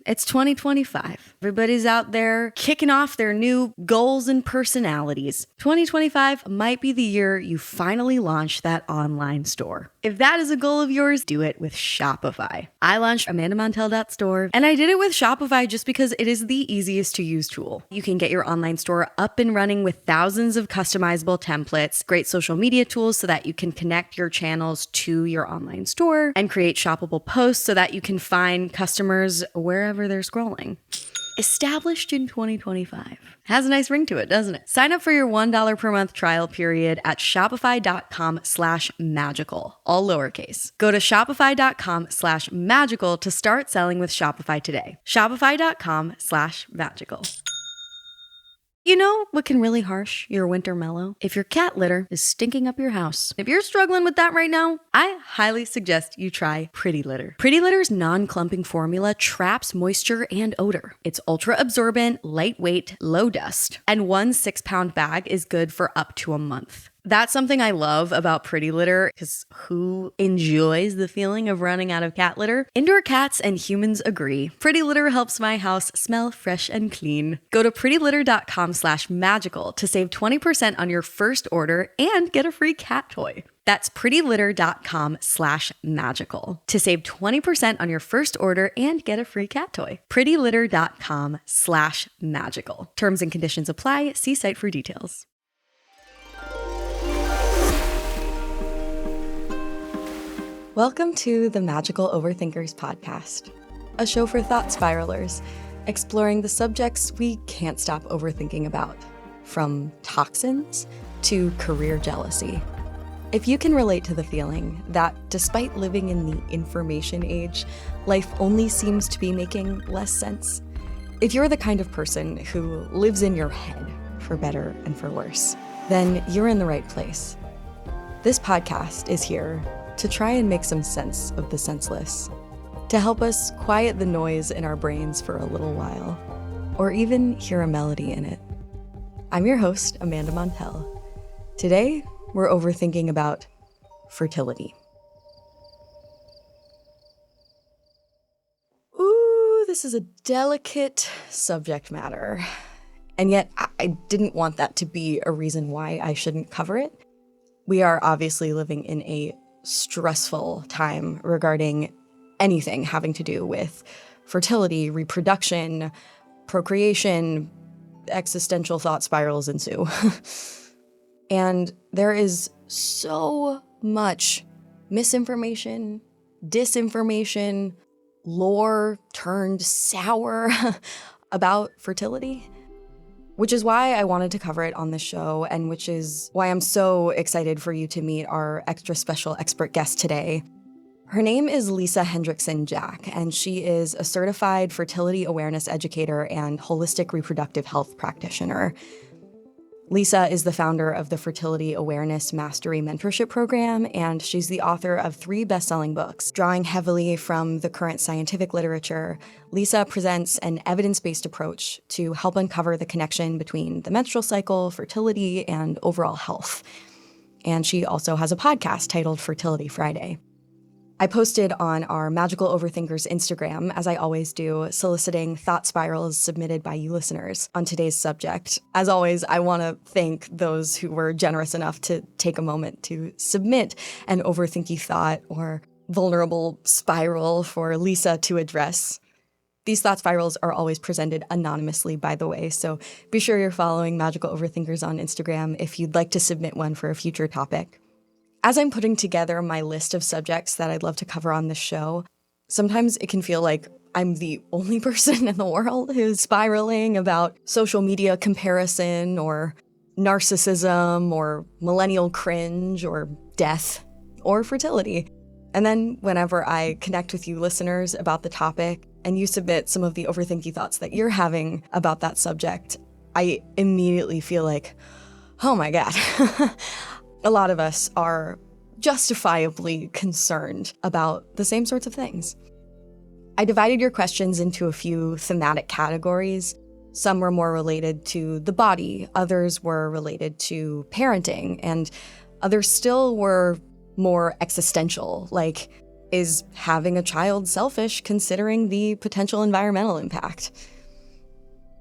It's 2025. Everybody's out there kicking off their new goals and personalities. 2025 might be the year you finally launch that online store. If that is a goal of yours, do it with Shopify. I launched amandamontell.store, and I did it with Shopify just because it is the easiest to use tool. You can get your online store up and running with thousands of customizable templates, great social media tools so that you can connect your channels to your online store, and create shoppable posts so that you can find customers wherever they're scrolling. Established in 2025. Has a nice ring to it, doesn't it? Sign up for your $1 per month trial period at shopify.com/magical, all lowercase. Go to shopify.com/magical to start selling with Shopify today. Shopify.com/magical. You know what can really harsh your winter mellow? If your cat litter is stinking up your house. If you're struggling with that right now, I highly suggest you try Pretty Litter. Pretty Litter's non-clumping formula traps moisture and odor. It's ultra-absorbent, lightweight, low dust, and one 6-pound bag is good for up to a month. That's something I love about Pretty Litter, because who enjoys the feeling of running out of cat litter? Indoor cats and humans agree. Pretty Litter helps my house smell fresh and clean. Go to prettylitter.com/magical to save 20% on your first order and get a free cat toy. That's prettylitter.com/magical to save 20% on your first order and get a free cat toy. prettylitter.com/magical. Terms and conditions apply. See site for details. Welcome to the Magical Overthinkers podcast, a show for thought spiralers, exploring the subjects we can't stop overthinking about, from toxins to career jealousy. If you can relate to the feeling that despite living in the information age, life only seems to be making less sense, if you're the kind of person who lives in your head, for better and for worse, then you're in the right place. This podcast is here to try and make some sense of the senseless, to help us quiet the noise in our brains for a little while, or even hear a melody in it. I'm your host, Amanda Montell. Today, we're overthinking about fertility. Ooh, this is a delicate subject matter. And yet, I didn't want that to be a reason why I shouldn't cover it. We are obviously living in a stressful time regarding anything having to do with fertility, reproduction, procreation. Existential thought spirals ensue. And there is so much misinformation, disinformation, lore turned sour about fertility, which is why I wanted to cover it on the show, and which is why I'm so excited for you to meet our extra special expert guest today. Her name is Lisa Hendrickson-Jack, and she is a certified fertility awareness educator and holistic reproductive health practitioner. Lisa is the founder of the Fertility Awareness Mastery Mentorship Program, and she's the author of 3 best-selling books. Drawing heavily from the current scientific literature, Lisa presents an evidence-based approach to help uncover the connection between the menstrual cycle, fertility, and overall health. And she also has a podcast titled Fertility Friday. I posted on our Magical Overthinkers Instagram, as I always do, soliciting thought spirals submitted by you listeners on today's subject. As always, I want to thank those who were generous enough to take a moment to submit an overthinky thought or vulnerable spiral for Lisa to address. These thought spirals are always presented anonymously, by the way, so be sure you're following Magical Overthinkers on Instagram if you'd like to submit one for a future topic. As I'm putting together my list of subjects that I'd love to cover on this show, sometimes it can feel like I'm the only person in the world who's spiraling about social media comparison or narcissism or millennial cringe or death or fertility. And then whenever I connect with you listeners about the topic and you submit some of the overthinky thoughts that you're having about that subject, I immediately feel like, oh my God. A lot of us are justifiably concerned about the same sorts of things. I divided your questions into a few thematic categories. Some were more related to the body, others were related to parenting, and others still were more existential, like Is having a child selfish considering the potential environmental impact?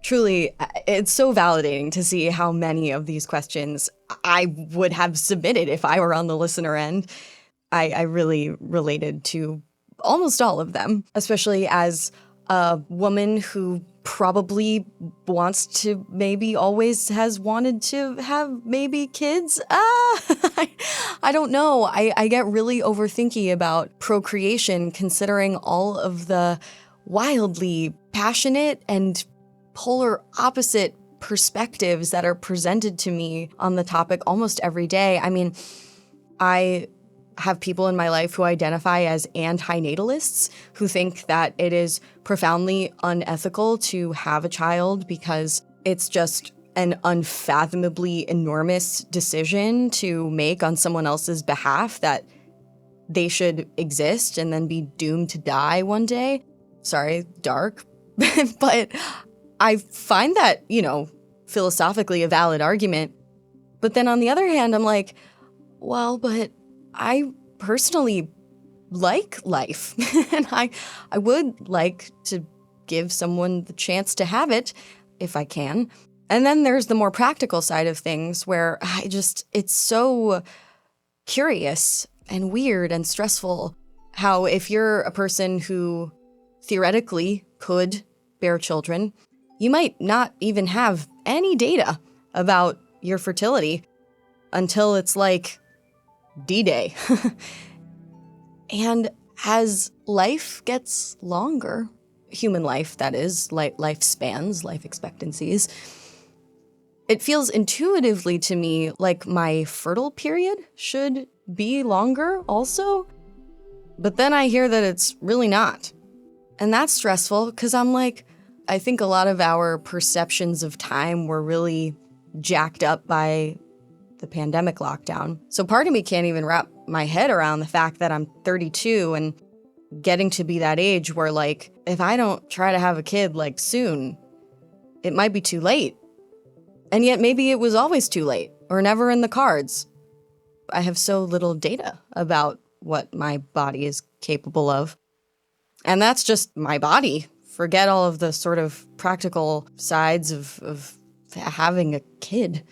Truly, it's so validating to see how many of these questions I would have submitted if I were on the listener end. I really related to almost all of them, especially as a woman who probably wants to, maybe always has wanted to have maybe kids. I don't know. I get really overthinky about procreation, considering all of the wildly passionate and polar opposite perspectives that are presented to me on the topic almost every day. I mean, I have people in my life who identify as antinatalists, who think that it is profoundly unethical to have a child because it's just an unfathomably enormous decision to make on someone else's behalf, that they should exist and then be doomed to die one day. Sorry, dark. But I find that, philosophically a valid argument. But then on the other hand, I'm like, well, but I personally like life, and I would like to give someone the chance to have it if I can. And then there's the more practical side of things where it's so curious and weird and stressful how if you're a person who theoretically could bear children, you might not even have any data about your fertility until it's like D-Day. And as life gets longer, human life, that is, lifespans, life expectancies, it feels intuitively to me like my fertile period should be longer also. But then I hear that it's really not. And that's stressful because I'm like, I think a lot of our perceptions of time were really jacked up by the pandemic lockdown. So part of me can't even wrap my head around the fact that I'm 32 and getting to be that age where, like, if I don't try to have a kid, like, soon, it might be too late. And yet maybe it was always too late or never in the cards. I have so little data about what my body is capable of. And that's just my body. Forget all of the sort of practical sides of having a kid.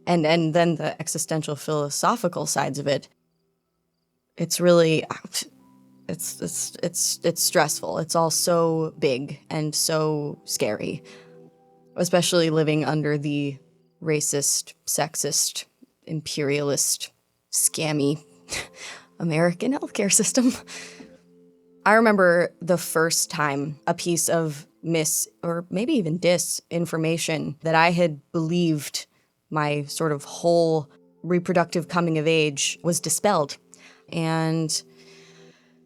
And then the existential philosophical sides of it. It's really, it's stressful. It's all so big and so scary, especially living under the racist, sexist, imperialist, scammy American healthcare system. I remember the first time a piece of or maybe even disinformation that I had believed my sort of whole reproductive coming of age was dispelled. And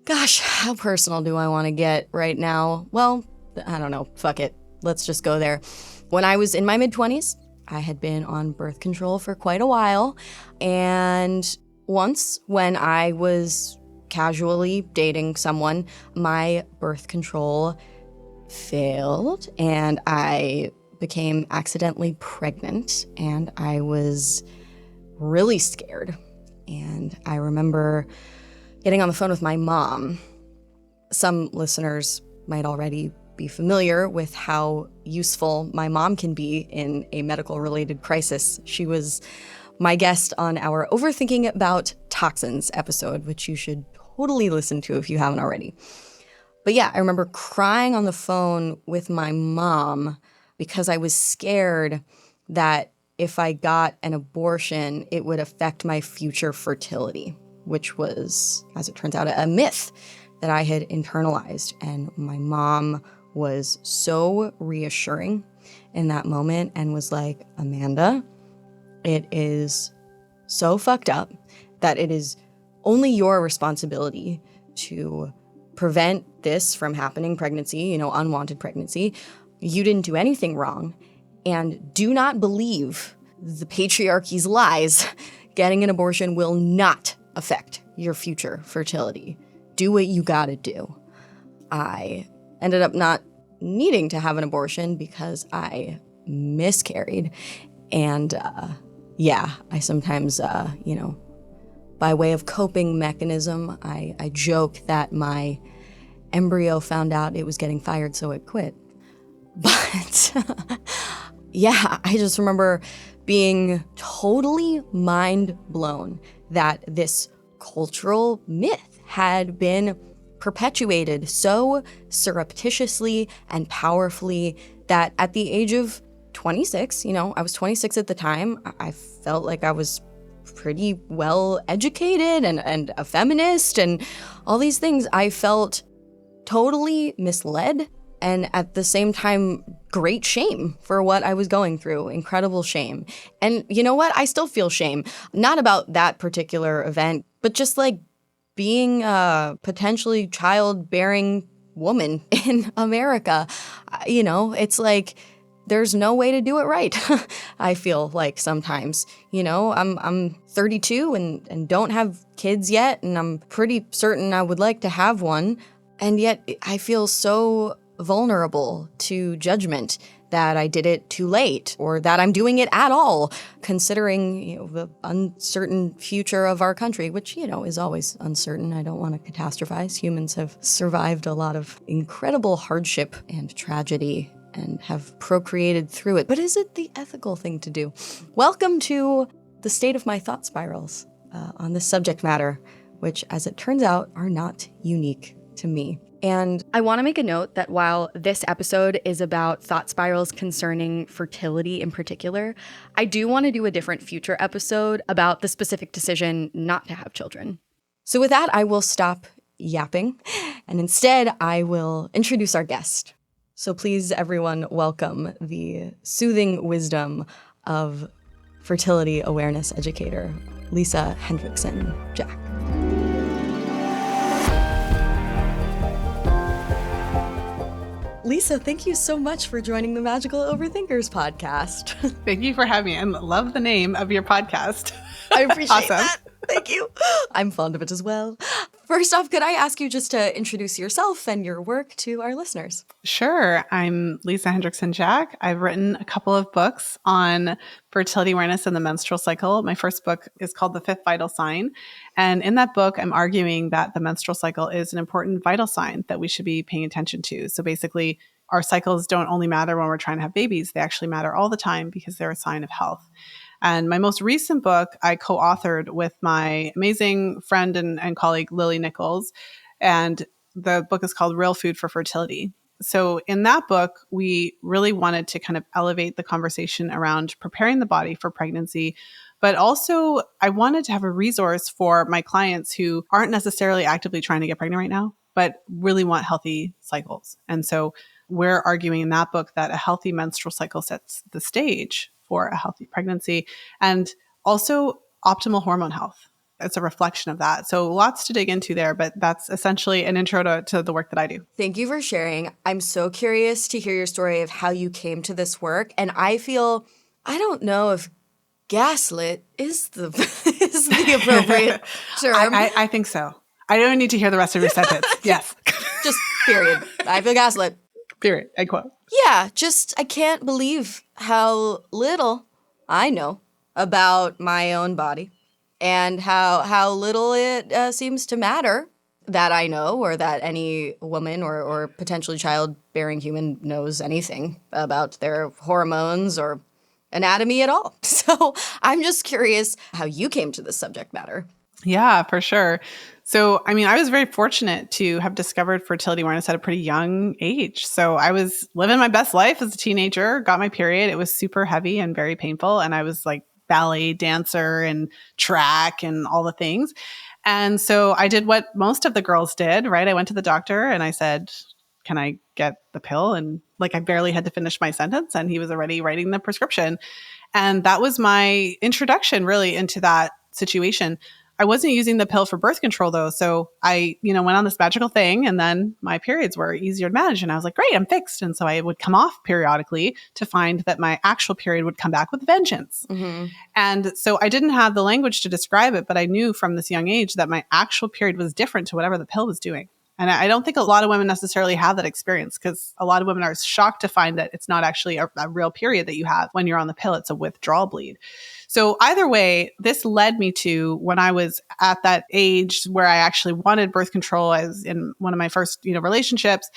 gosh, how personal do I want to get right now? Well, I don't know. Fuck it. Let's just go there. When I was in my mid-20s, I had been on birth control for quite a while. And once when I was casually dating someone, my birth control failed and I became accidentally pregnant, and I was really scared. And I remember getting on the phone with my mom. Some listeners might already be familiar with how useful my mom can be in a medical-related crisis. She was my guest on our Overthinking about toxins episode, which you should totally listen to if you haven't already. But yeah, I remember crying on the phone with my mom because I was scared that if I got an abortion, it would affect my future fertility, which was, as it turns out, a myth that I had internalized. And my mom was so reassuring in that moment and was like, Amanda, it is so fucked up that it is only your responsibility to prevent this from happening, pregnancy, unwanted pregnancy. You didn't do anything wrong. And do not believe the patriarchy's lies. Getting an abortion will not affect your future fertility. Do what you gotta do. I ended up not needing to have an abortion because I miscarried. And I sometimes, By way of coping mechanism, I joke that my embryo found out it was getting fired, so it quit. But yeah, I just remember being totally mind blown that this cultural myth had been perpetuated so surreptitiously and powerfully that at the age of 26, I was 26 at the time, I felt like I was pretty well educated and a feminist and all these things. I felt totally misled and at the same time, great shame for what I was going through, incredible shame. And you know what? I still feel shame, not about that particular event, but just like being a potentially childbearing woman in America. It's like there's no way to do it right. I feel like sometimes, I'm 32 and don't have kids yet, and I'm pretty certain I would like to have one. And yet I feel so vulnerable to judgment that I did it too late or that I'm doing it at all, considering the uncertain future of our country, which, is always uncertain. I don't want to catastrophize. Humans have survived a lot of incredible hardship and tragedy and have procreated through it. But is it the ethical thing to do? Welcome to the state of my thought spirals on this subject matter, which, as it turns out, are not unique to me. And I want to make a note that while this episode is about thought spirals concerning fertility in particular, I do want to do a different future episode about the specific decision not to have children. So with that, I will stop yapping, and instead I will introduce our guest. So please, everyone, welcome the soothing wisdom of fertility awareness educator, Lisa Hendrickson-Jack. Lisa, thank you so much for joining the Magical Overthinkers podcast. Thank you for having me, and love the name of your podcast. I appreciate Awesome. that. Thank you. I'm fond of it as well. First off, could I ask you just to introduce yourself and your work to our listeners? Sure. I'm Lisa Hendrickson-Jack. I've written a couple of books on fertility awareness and the menstrual cycle. My first book is called The Fifth Vital Sign. And in that book, I'm arguing that the menstrual cycle is an important vital sign that we should be paying attention to. So basically, our cycles don't only matter when we're trying to have babies. They actually matter all the time because they're a sign of health. And my most recent book, I co-authored with my amazing friend and colleague, Lily Nichols. And the book is called Real Food for Fertility. So in that book, we really wanted to kind of elevate the conversation around preparing the body for pregnancy. But also, I wanted to have a resource for my clients who aren't necessarily actively trying to get pregnant right now, but really want healthy cycles. And so we're arguing in that book that a healthy menstrual cycle sets the stage for a healthy pregnancy and also optimal hormone health. It's a reflection of that. So lots to dig into there, but that's essentially an intro to the work that I do. Thank you for sharing. I'm so curious to hear your story of how you came to this work. And I don't know if gaslit is the appropriate term. I think so. I don't need to hear the rest of your sentence. Yes. Just period. I feel gaslit. Period. I quote. Yeah, I can't believe how little I know about my own body and how little it seems to matter that I know or that any woman or potentially childbearing human knows anything about their hormones or anatomy at all. So I'm just curious how you came to this subject matter. Yeah, for sure. So, I was very fortunate to have discovered fertility awareness at a pretty young age. So I was living my best life as a teenager, got my period. It was super heavy and very painful. And I was like ballet dancer and track and all the things. And so I did what most of the girls did, right? I went to the doctor and I said, can I get the pill? And I barely had to finish my sentence and he was already writing the prescription. And that was my introduction really into that situation. I wasn't using the pill for birth control though. So I, went on this magical thing and then my periods were easier to manage and I was like, great, I'm fixed. And so I would come off periodically to find that my actual period would come back with vengeance. Mm-hmm. And so I didn't have the language to describe it, but I knew from this young age that my actual period was different to whatever the pill was doing. And I don't think a lot of women necessarily have that experience, because a lot of women are shocked to find that it's not actually a real period that you have when you're on the pill. It's a withdrawal bleed. So either way, this led me to when I was at that age where I actually wanted birth control. I was in one of my first, relationships.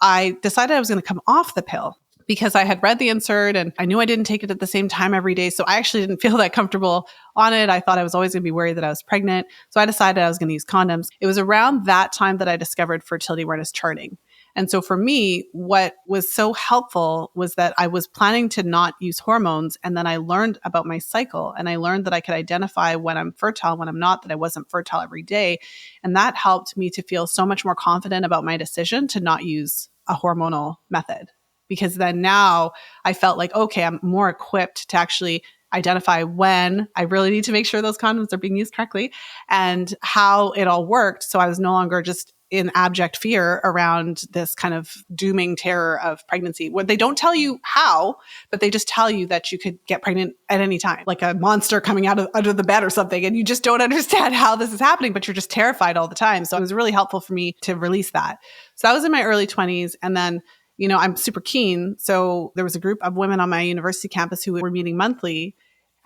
I decided I was going to come off the pill because I had read the insert and I knew I didn't take it at the same time every day. So I actually didn't feel that comfortable on it. I thought I was always going to be worried that I was pregnant. So I decided I was going to use condoms. It was around that time that I discovered fertility awareness charting. And so for me, what was so helpful was that I was planning to not use hormones. And then I learned about my cycle, and I learned that I could identify when I'm fertile, when I'm not, that I wasn't fertile every day. And that helped me to feel so much more confident about my decision to not use a hormonal method. Because then now I felt like, okay, I'm more equipped to actually identify when I really need to make sure those condoms are being used correctly and how it all worked. So I was no longer just in abject fear around this kind of dooming terror of pregnancy, where they don't tell you how, but they just tell you that you could get pregnant at any time, like a monster coming out of under the bed or something. And you just don't understand how this is happening, but you're just terrified all the time. So it was really helpful for me to release that. So that was in my early 20s. And then I'm super keen. So there was a group of women on my university campus who were meeting monthly.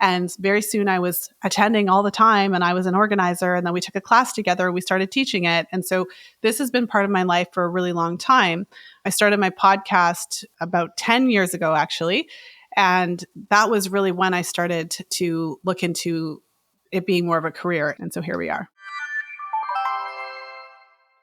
And very soon I was attending all the time, and I was an organizer. And then we took a class together. We started teaching it. And so this has been part of my life for a really long time. I started my podcast about 10 years ago, actually. And that was really when I started to look into it being more of a career. And so here we are.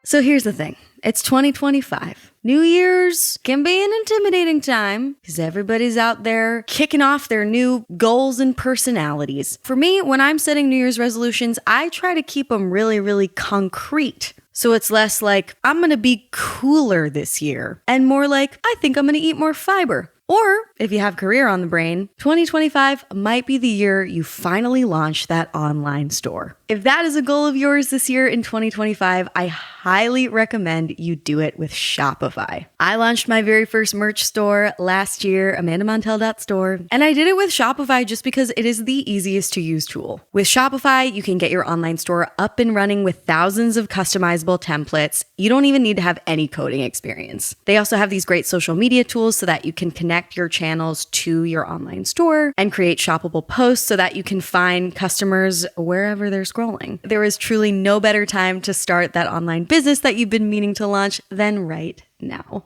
So here's the thing. It's 2025. New Year's can be an intimidating time because everybody's out there kicking off their new goals and personalities. For me, when I'm setting New Year's resolutions, I try to keep them really, really concrete. So it's less like, I'm going to be cooler this year, and more like, I think I'm going to eat more fiber. Or, if you have career on the brain, 2025 might be the year you finally launch that online store. If that is a goal of yours this year in 2025, I highly recommend you do it with Shopify. I launched my very first merch store last year, amandamontell.store, and I did it with Shopify just because it is the easiest to use tool. With Shopify, you can get your online store up and running with thousands of customizable templates. You don't even need to have any coding experience. They also have these great social media tools so that you can connect your channels to your online store and create shoppable posts so that you can find customers wherever they're scrolling. There is truly no better time to start that online business that you've been meaning to launch than right now.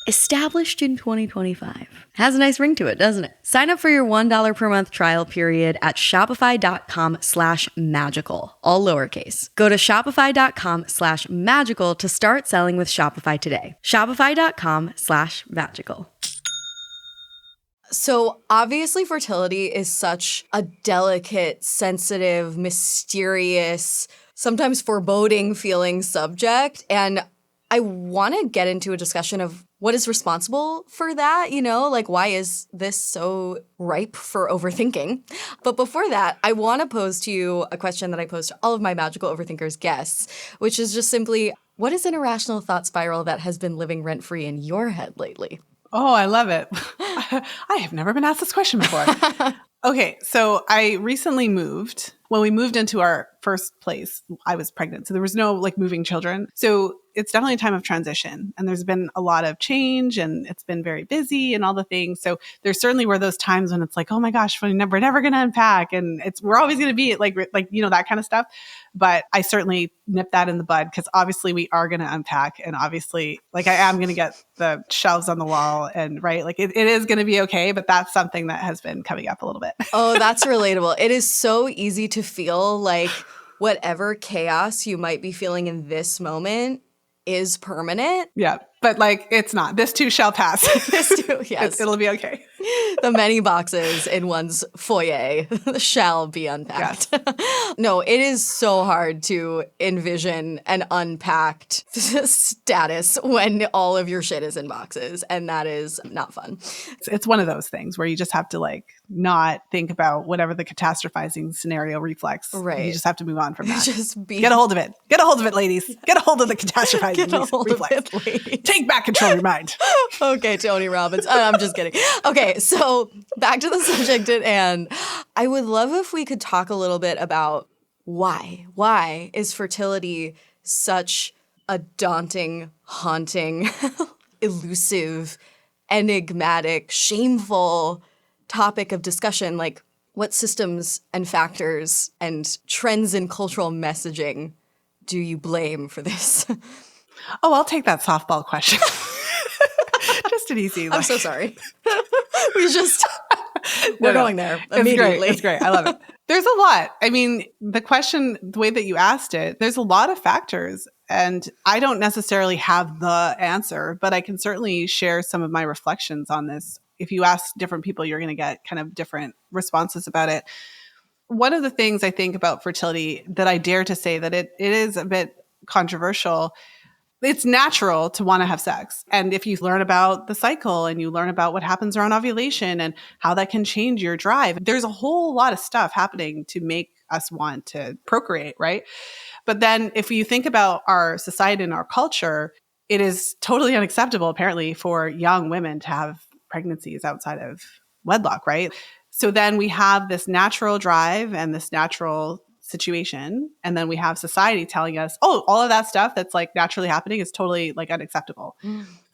Established in 2025. Has a nice ring to it, doesn't it? Sign up for your $1 per month trial period at shopify.com/magical, all lowercase. Go to shopify.com/magical to start selling with Shopify today. Shopify.com/magical. So obviously fertility is such a delicate, sensitive, mysterious, sometimes foreboding feeling subject. And I want to get into a discussion of what is responsible for that, like why is this so ripe for overthinking? But before that, I want to pose to you a question that I pose to all of my Magical Overthinkers guests, which is just simply, what is an irrational thought spiral that has been living rent-free in your head lately? Oh, I love it. I have never been asked this question before. Okay, so I recently moved. When we moved into our first place, I was pregnant. So there was no moving children. So it's definitely a time of transition, and there's been a lot of change, and it's been very busy and all the things. So there certainly were those times when it's like, oh my gosh, we're never going to unpack, and we're always going to be like that kind of stuff. But I certainly nipped that in the bud, because obviously we are going to unpack, and obviously I am going to get the shelves on the wall, and it is going to be okay. But that's something that has been coming up a little bit. Oh, that's relatable. It is so easy to feel like whatever chaos you might be feeling in this moment is permanent. Yeah, but it's not. This too shall pass. This too, yes. It'll be okay. The many boxes in one's foyer shall be unpacked. Yes. No, it is so hard to envision an unpacked status when all of your shit is in boxes, and that is not fun. It's one of those things where you just have to not think about whatever the catastrophizing scenario reflex. Right. You just have to move on from that. Get a hold of it. Get a hold of it, ladies. Get a hold of the catastrophizing reflex. Take back control of your mind. Okay, Tony Robbins. I'm just kidding. Okay, so back to the subject at hand. I would love if we could talk a little bit about why. Why is fertility such a daunting, haunting, elusive, enigmatic, shameful topic of discussion. Like, what systems and factors and trends in cultural messaging do you blame for this? Oh, I'll take that softball question. Just an easy. I'm so sorry. We're going there immediately. It's great. I love it. There's a lot. I mean, the question, the way that you asked it, there's a lot of factors. And I don't necessarily have the answer, but I can certainly share some of my reflections on this. If you ask different people, you're going to get kind of different responses about it. One of the things I think about fertility that I dare to say that it is a bit controversial. It's natural to want to have sex. And if you learn about the cycle and you learn about what happens around ovulation and how that can change your drive, there's a whole lot of stuff happening to make us want to procreate, right? But then if you think about our society and our culture, it is totally unacceptable, apparently, for young women to have pregnancies outside of wedlock, right? So then we have this natural drive and this natural situation. And then we have society telling us, oh, all of that stuff that's like naturally happening is totally like unacceptable.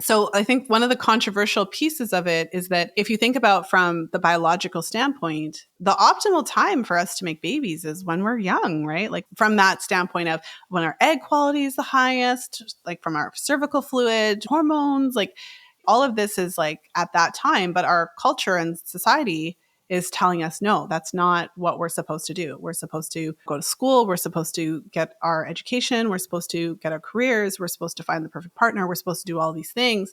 So I think one of the controversial pieces of it is that if you think about from the biological standpoint, the optimal time for us to make babies is when we're young, right? Like from that standpoint of when our egg quality is the highest, like from our cervical fluid, hormones, like all of this is like at that time. But our culture and society is telling us, no, that's not what we're supposed to do. We're supposed to go to school. We're supposed to get our education. We're supposed to get our careers. We're supposed to find the perfect partner. We're supposed to do all these things.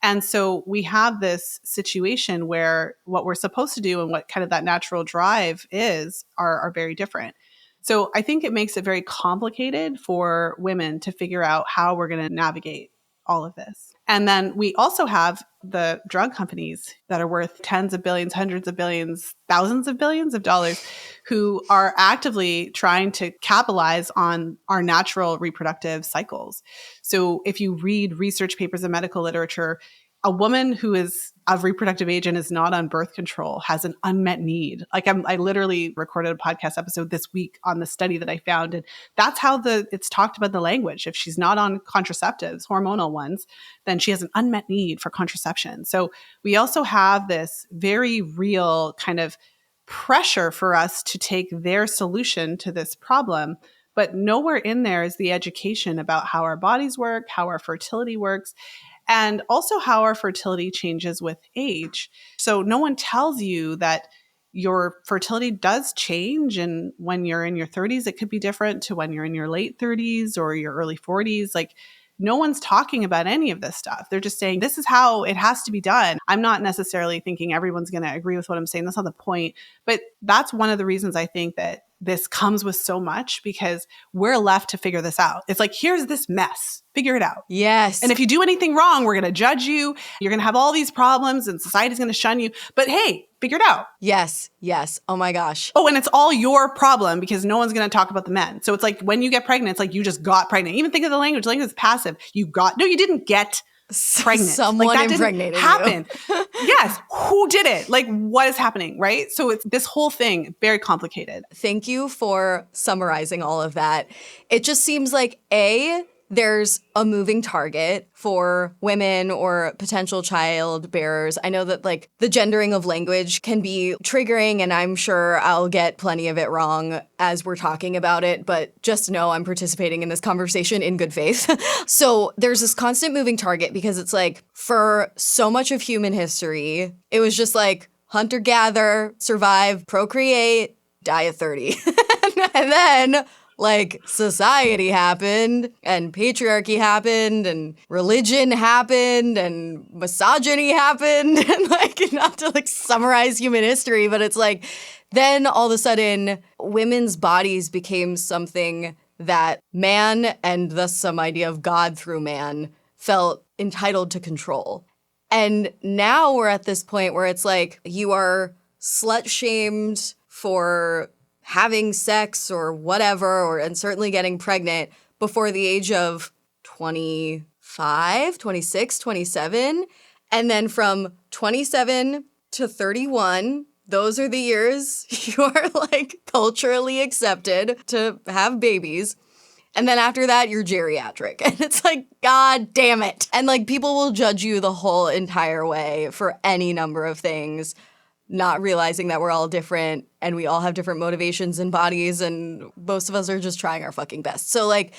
And so we have this situation where what we're supposed to do and what kind of that natural drive is are very different. So I think it makes it very complicated for women to figure out how we're going to navigate all of this. And then we also have the drug companies that are worth tens of billions, hundreds of billions, thousands of billions of dollars who are actively trying to capitalize on our natural reproductive cycles. So if you read research papers and medical literature, a woman who is of reproductive age and is not on birth control has an unmet need. Like I literally recorded a podcast episode this week on the study that I found. And that's how it's talked about the language. If she's not on contraceptives, hormonal ones, then she has an unmet need for contraception. So we also have this very real kind of pressure for us to take their solution to this problem. But nowhere in there is the education about how our bodies work, how our fertility works, and also how our fertility changes with age. So no one tells you that your fertility does change. And when you're in your 30s, it could be different to when you're in your late 30s or your early 40s. Like no one's talking about any of this stuff. They're just saying, this is how it has to be done. I'm not necessarily thinking everyone's going to agree with what I'm saying. That's not the point. But that's one of the reasons I think that this comes with so much, because we're left to figure this out. It's like, here's this mess, figure it out. Yes. And if you do anything wrong, we're going to judge you. You're going to have all these problems and society's going to shun you. But hey, figure it out. Yes. Yes. Oh my gosh. Oh, and it's all your problem because no one's going to talk about the men. So it's like when you get pregnant, it's like you just got pregnant. Even think of the language. Language is passive. You didn't get pregnant. Someone like, that impregnated didn't happen. Yes. Who did it? Like, what is happening? Right. So it's this whole thing, very complicated. Thank you for summarizing all of that. It just seems like there's a moving target for women or potential child bearers. I know that like the gendering of language can be triggering, and I'm sure I'll get plenty of it wrong as we're talking about it, but just know I'm participating in this conversation in good faith. So there's this constant moving target because it's like for so much of human history, it was just like hunter-gatherer, survive, procreate, die at 30. And then like society happened and patriarchy happened and religion happened and misogyny happened and like not to like summarize human history, but it's like then all of a sudden women's bodies became something that man, and thus some idea of God through man, felt entitled to control. And now we're at this point where it's like you are slut-shamed for having sex or whatever, and certainly getting pregnant before the age of 25, 26, 27. And then from 27 to 31, those are the years you are like culturally accepted to have babies. And then after that, you're geriatric. And it's like, God damn it. And like people will judge you the whole entire way for any number of things, not realizing that we're all different and we all have different motivations and bodies, and most of us are just trying our fucking best. So like,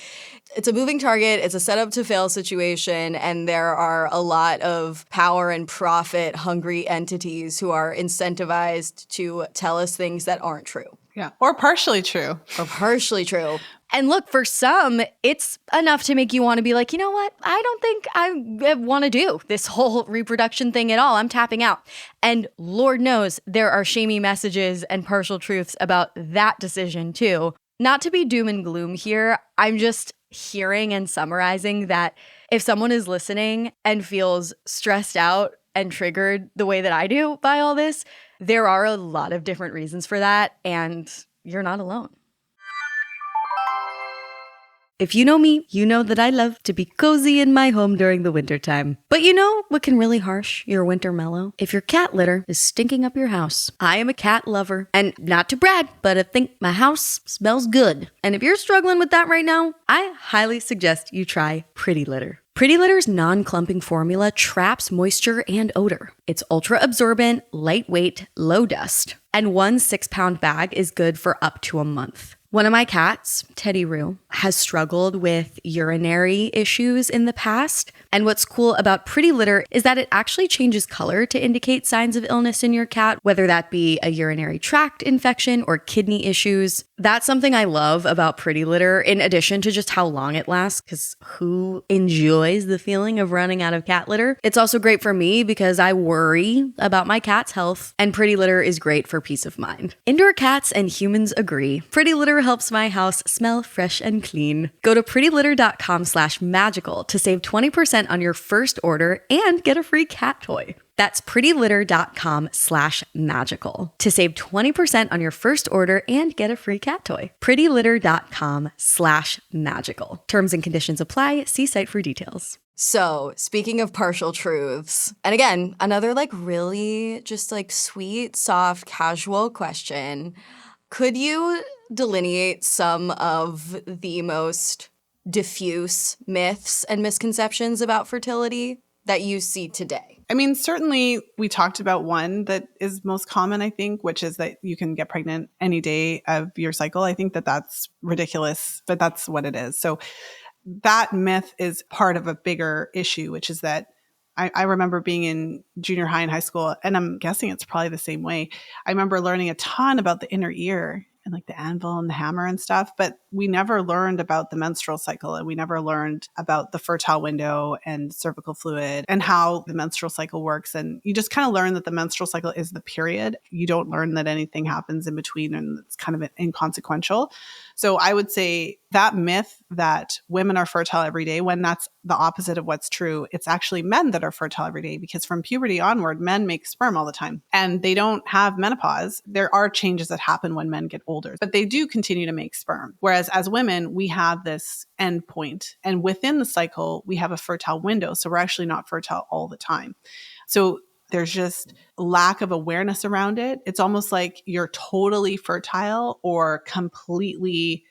it's a moving target, it's a setup to fail situation, and there are a lot of power and profit hungry entities who are incentivized to tell us things that aren't true. Yeah. Or partially true. Or partially true. And look, for some, it's enough to make you want to be like, you know what? I don't think I want to do this whole reproduction thing at all. I'm tapping out. And Lord knows there are shamey messages and partial truths about that decision too. Not to be doom and gloom here, I'm just hearing and summarizing that if someone is listening and feels stressed out and triggered the way that I do by all this, there are a lot of different reasons for that, and you're not alone. If you know me, you know that I love to be cozy in my home during the wintertime. But you know what can really harsh your winter mellow? If your cat litter is stinking up your house. I am a cat lover. And not to brag, but I think my house smells good. And if you're struggling with that right now, I highly suggest you try Pretty Litter. Pretty Litter's non-clumping formula traps moisture and odor. It's ultra-absorbent, lightweight, low dust. And one 6-pound bag is good for up to a month. One of my cats, Teddy Roo, has struggled with urinary issues in the past. And what's cool about Pretty Litter is that it actually changes color to indicate signs of illness in your cat, whether that be a urinary tract infection or kidney issues. That's something I love about Pretty Litter, in addition to just how long it lasts, because who enjoys the feeling of running out of cat litter? It's also great for me because I worry about my cat's health, and Pretty Litter is great for peace of mind. Indoor cats and humans agree. Pretty Litter helps my house smell fresh and clean. Go to prettylitter.com/magical to save 20% on your first order and get a free cat toy. That's prettylitter.com/magical to save 20% on your first order and get a free cat toy. prettylitter.com/magical. Terms and conditions apply. See site for details. So, speaking of partial truths, and again, another like really just like sweet, soft, casual question. Could you delineate some of the most diffuse myths and misconceptions about fertility that you see today? I mean, certainly we talked about one that is most common, I think, which is that you can get pregnant any day of your cycle. I think that that's ridiculous, but that's what it is. So that myth is part of a bigger issue, which is that I remember being in junior high and high school, and I'm guessing it's probably the same way. I remember learning a ton about the inner ear and like the anvil and the hammer and stuff, but we never learned about the menstrual cycle, and we never learned about the fertile window and cervical fluid and how the menstrual cycle works. And you just kind of learn that the menstrual cycle is the period. You don't learn that anything happens in between, and it's kind of inconsequential. So I would say that myth that women are fertile every day, when that's the opposite of what's true, it's actually men that are fertile every day, because from puberty onward, men make sperm all the time and they don't have menopause. There are changes that happen when men get older, but they do continue to make sperm. Whereas as women, we have this end point, and within the cycle, we have a fertile window. So we're actually not fertile all the time. So there's just lack of awareness around it. It's almost like you're totally fertile or completely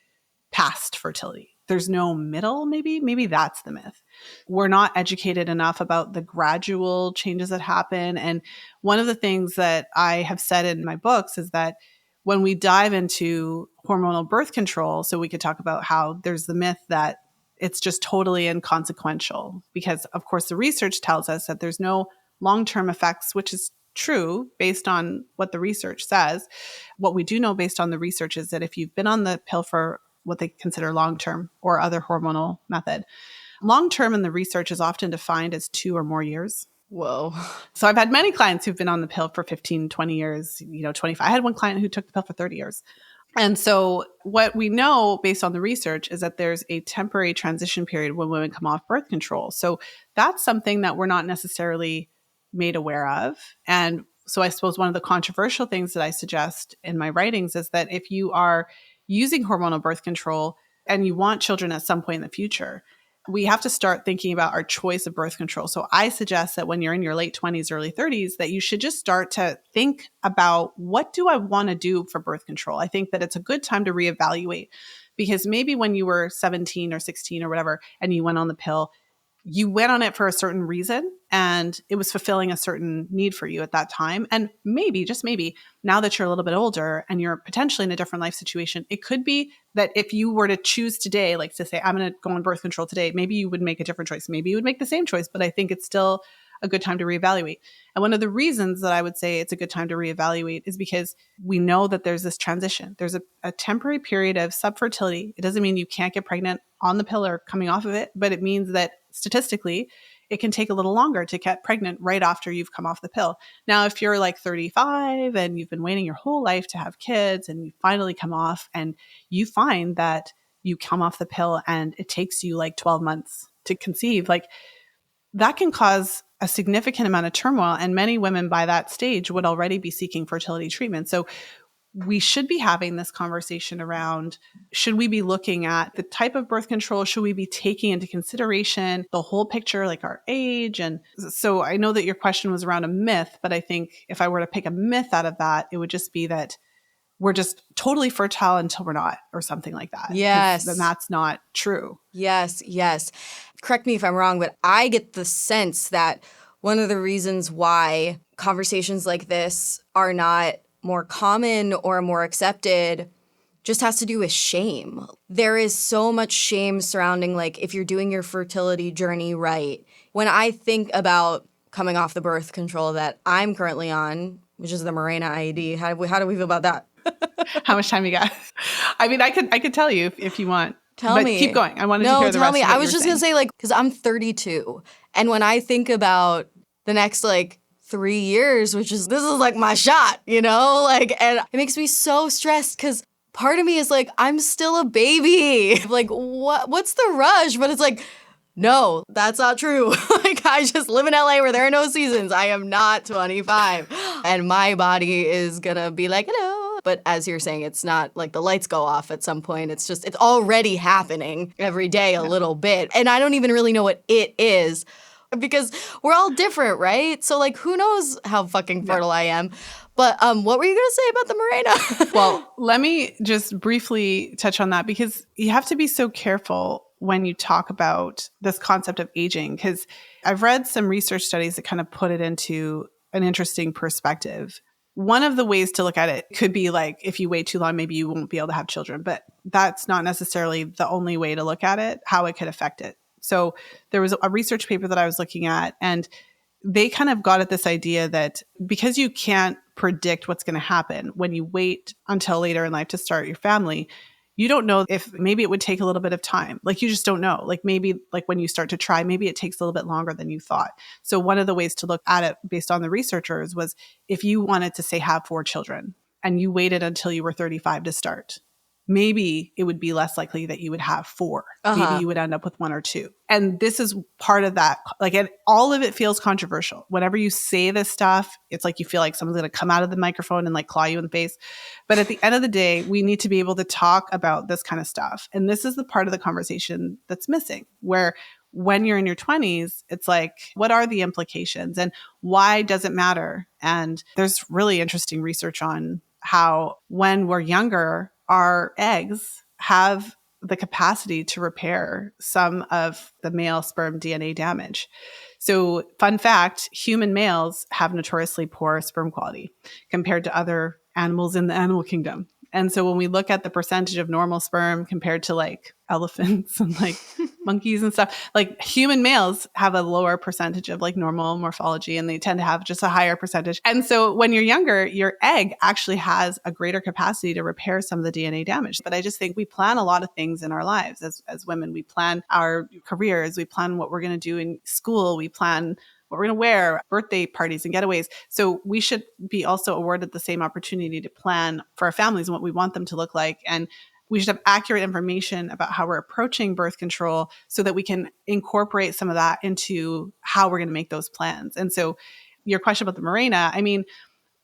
past fertility. There's no middle, maybe. Maybe that's the myth. We're not educated enough about the gradual changes that happen. And one of the things that I have said in my books is that when we dive into hormonal birth control, so we could talk about how there's the myth that it's just totally inconsequential, because of course the research tells us that there's no long-term effects, which is true based on what the research says. What we do know based on the research is that if you've been on the pill for what they consider long-term or other hormonal method, long-term in the research is often defined as 2 or more years. Whoa. So I've had many clients who've been on the pill for 15, 20 years, 25. I had one client who took the pill for 30 years. And so what we know based on the research is that there's a temporary transition period when women come off birth control. So that's something that we're not necessarily made aware of. And so I suppose one of the controversial things that I suggest in my writings is that if you are using hormonal birth control and you want children at some point in the future, we have to start thinking about our choice of birth control. So I suggest that when you're in your late 20s, early 30s, that you should just start to think about, what do I want to do for birth control? I think that it's a good time to reevaluate, Because maybe when you were 17 or 16 or whatever, and you went on the pill, you went on it for a certain reason and it was fulfilling a certain need for you at that time. And maybe, just maybe, now that you're a little bit older and you're potentially in a different life situation, it could be that if you were to choose today, like to say, I'm going to go on birth control today, maybe you would make a different choice. Maybe you would make the same choice, but I think it's still a good time to reevaluate. And one of the reasons that I would say it's a good time to reevaluate is because we know that there's this transition. There's a temporary period of subfertility. It doesn't mean you can't get pregnant on the pill or coming off of it, but it means that statistically, it can take a little longer to get pregnant right after you've come off the pill. Now, if you're like 35 and you've been waiting your whole life to have kids and you finally come off and you find that you come off the pill and it takes you like 12 months to conceive, like that can cause a significant amount of turmoil. And many women by that stage would already be seeking fertility treatment. So we should be having this conversation around, should we be looking at the type of birth control? Should we be taking into consideration the whole picture, like our age? And so I know that your question was around a myth, but I think if I were to pick a myth out of that, it would just be that we're just totally fertile until we're not, or something like that. Yes. Then that's not true. Yes, yes. Correct me if I'm wrong, but I get the sense that one of the reasons why conversations like this are not more common or more accepted just has to do with shame. There is so much shame surrounding, like, if you're doing your fertility journey right. When I think about coming off the birth control that I'm currently on, which is the Mirena IUD, how do we feel about that? How much time you got? I mean, I could tell you if you want. Tell but me. Keep going. I wanted to hear the rest of what I was just going to say, like, because I'm 32. And when I think about the next, like, 3 years, this is like my shot, you know? Like, and it makes me so stressed because part of me is like, I'm still a baby. Like, what's the rush? But it's like, no, that's not true. Like, I just live in LA where there are no seasons. I am not 25. And my body is gonna be like, hello. But as you're saying, it's not like the lights go off at some point. It's already happening every day a little bit. And I don't even really know what it is because we're all different, right? So, like, who knows how fucking fertile I am. But what were you going to say about the Mirena? Well, let me just briefly touch on that because you have to be so careful when you talk about this concept of aging, because I've read some research studies that kind of put it into an interesting perspective. One of the ways to look at it could be like, if you wait too long, maybe you won't be able to have children, but that's not necessarily the only way to look at it, how it could affect it. So there was a research paper that I was looking at, and they kind of got at this idea that because you can't predict what's going to happen when you wait until later in life to start your family, you don't know if maybe it would take a little bit of time. Like, you just don't know. Like, maybe like when you start to try, maybe it takes a little bit longer than you thought. So one of the ways to look at it based on the researchers was if you wanted to say have 4 children and you waited until you were 35 to start, maybe it would be less likely that you would have 4. Maybe you would end up with 1 or 2. And this is part of that. Like, all of it feels controversial. Whenever you say this stuff, it's like you feel like someone's going to come out of the microphone and like claw you in the face. But at the end of the day, we need to be able to talk about this kind of stuff. And this is the part of the conversation that's missing, where when you're in your 20s, it's like, what are the implications and why does it matter? And there's really interesting research on how when we're younger, our eggs have the capacity to repair some of the male sperm DNA damage. So, fun fact, human males have notoriously poor sperm quality compared to other animals in the animal kingdom. And so when we look at the percentage of normal sperm compared to like elephants and like monkeys and stuff, like human males have a lower percentage of like normal morphology, and they tend to have just a higher percentage. And so when you're younger, your egg actually has a greater capacity to repair some of the DNA damage. But I just think we plan a lot of things in our lives as women. We plan our careers, we plan what we're going to do in school, we plan what we're going to wear, birthday parties and getaways. So we should be also awarded the same opportunity to plan for our families and what we want them to look like. And we should have accurate information about how we're approaching birth control so that we can incorporate some of that into how we're going to make those plans. And so your question about the Mirena, I mean,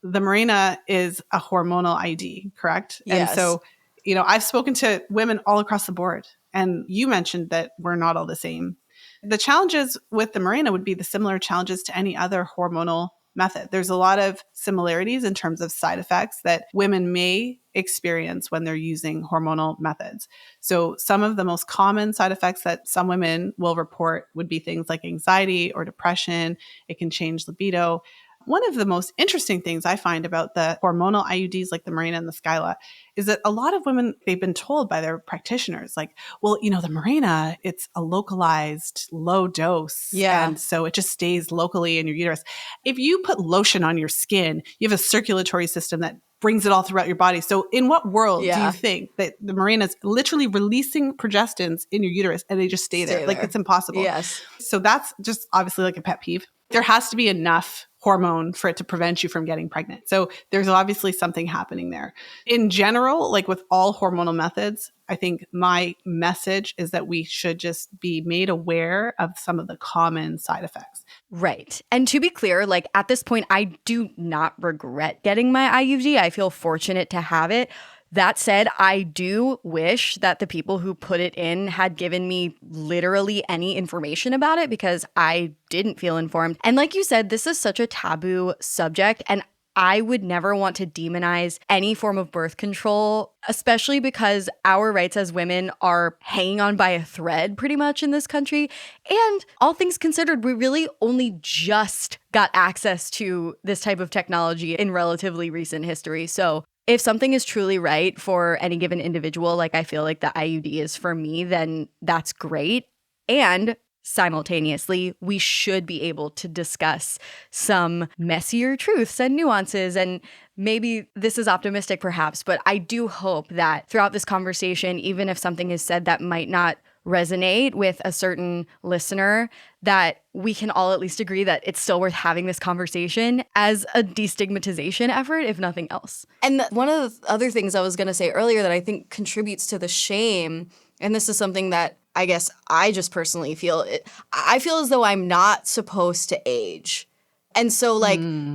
the Mirena is a hormonal ID, correct? Yes. And so, you know, I've spoken to women all across the board, and you mentioned that we're not all the same. The challenges with the Mirena would be the similar challenges to any other hormonal method. There's a lot of similarities in terms of side effects that women may experience when they're using hormonal methods. So some of the most common side effects that some women will report would be things like anxiety or depression. It can change libido. One of the most interesting things I find about the hormonal IUDs like the Mirena and the Skyla is that a lot of women, they've been told by their practitioners, like, well, the Mirena, it's a localized low dose. Yeah. And so it just stays locally in your uterus. If you put lotion on your skin, you have a circulatory system that brings it all throughout your body. So in what world do you think that the Mirena is literally releasing progestins in your uterus and they just stay there? Like, it's impossible. Yes. So that's just obviously like a pet peeve. There has to be enough hormone for it to prevent you from getting pregnant. So there's obviously something happening there. In general, like with all hormonal methods, I think my message is that we should just be made aware of some of the common side effects. Right. And to be clear, like at this point, I do not regret getting my IUD. I feel fortunate to have it. That said, I do wish that the people who put it in had given me literally any information about it because I didn't feel informed. And like you said, this is such a taboo subject, and I would never want to demonize any form of birth control, especially because our rights as women are hanging on by a thread pretty much in this country. And all things considered, we really only just got access to this type of technology in relatively recent history. So if something is truly right for any given individual, like I feel like the IUD is for me, then that's great. And simultaneously, we should be able to discuss some messier truths and nuances. And maybe this is optimistic perhaps, but I do hope that throughout this conversation, even if something is said that might not resonate with a certain listener, that we can all at least agree that it's still worth having this conversation as a destigmatization effort, if nothing else. And one of the other things I was going to say earlier that I think contributes to the shame, and this is something that I guess I just personally feel, I feel as though I'm not supposed to age. And so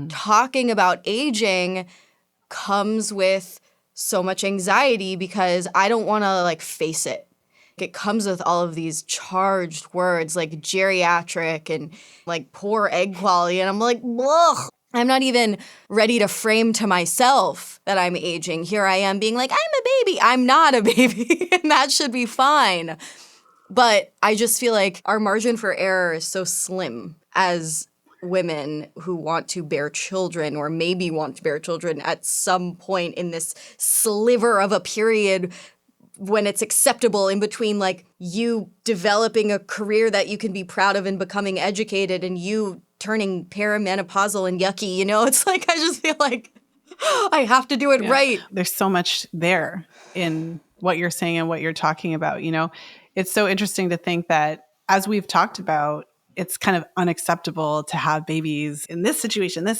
talking about aging comes with so much anxiety because I don't want to face it. It comes with all of these charged words like geriatric and poor egg quality. And I'm like, ugh. I'm not even ready to frame to myself that I'm aging. Here I am being like, I'm a baby. I'm not a baby. And that should be fine. But I just feel like our margin for error is so slim as women who want to bear children or maybe want to bear children at some point in this sliver of a period when it's acceptable in between you developing a career that you can be proud of and becoming educated and you turning perimenopausal and yucky, it's I just feel like I have to do it right. There's so much there in what you're saying and what you're talking about. It's so interesting to think that as we've talked about, it's kind of unacceptable to have babies in this situation, right?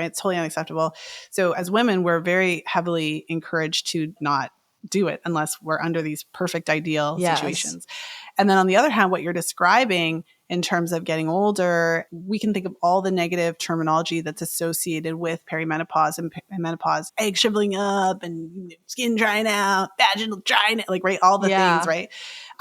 It's totally unacceptable. So as women, we're very heavily encouraged to not do it unless we're under these perfect ideal situations. And then on the other hand, what you're describing in terms of getting older, we can think of all the negative terminology that's associated with perimenopause and menopause, egg shriveling up and skin drying out, vaginal dryness, right? All the things, right?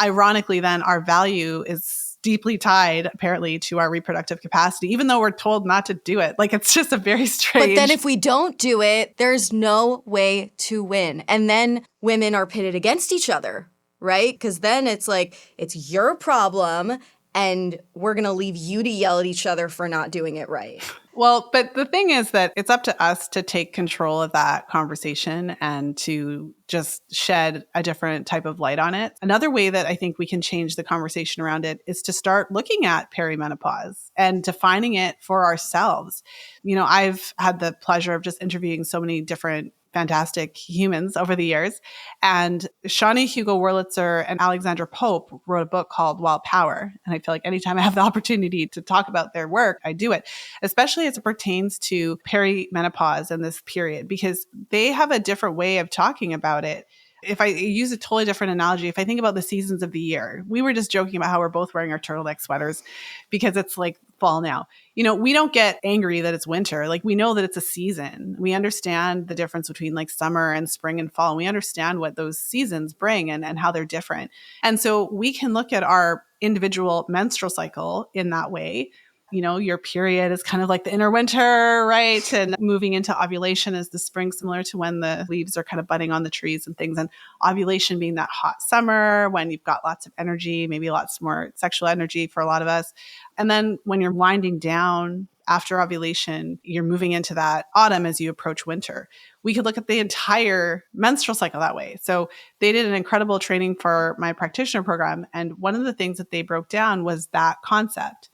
Ironically, then our value is deeply tied apparently to our reproductive capacity, even though we're told not to do it. It's just a very strange. But then if we don't do it, there's no way to win. And then women are pitted against each other, right? Because then it's it's your problem and we're going to leave you to yell at each other for not doing it right. Well, but the thing is that it's up to us to take control of that conversation and to just shed a different type of light on it. Another way that I think we can change the conversation around it is to start looking at perimenopause and defining it for ourselves. I've had the pleasure of just interviewing so many different fantastic humans over the years. And Shawnee Hugo Wurlitzer and Alexandra Pope wrote a book called Wild Power. And I feel like anytime I have the opportunity to talk about their work, I do it, especially as it pertains to perimenopause and this period, because they have a different way of talking about it. If I use a totally different analogy, if I think about the seasons of the year, we were just joking about how we're both wearing our turtleneck sweaters because it's fall now. We don't get angry that it's winter. We know that it's a season. We understand the difference between summer and spring and fall. And we understand what those seasons bring and how they're different. And so we can look at our individual menstrual cycle in that way. your period is kind of like the inner winter, right? And moving into ovulation is the spring, similar to when the leaves are kind of budding on the trees and things. And ovulation being that hot summer when you've got lots of energy, maybe lots more sexual energy for a lot of us. And then when you're winding down after ovulation, you're moving into that autumn as you approach winter. We could look at the entire menstrual cycle that way. So they did an incredible training for my practitioner program. And one of the things that they broke down was that concept.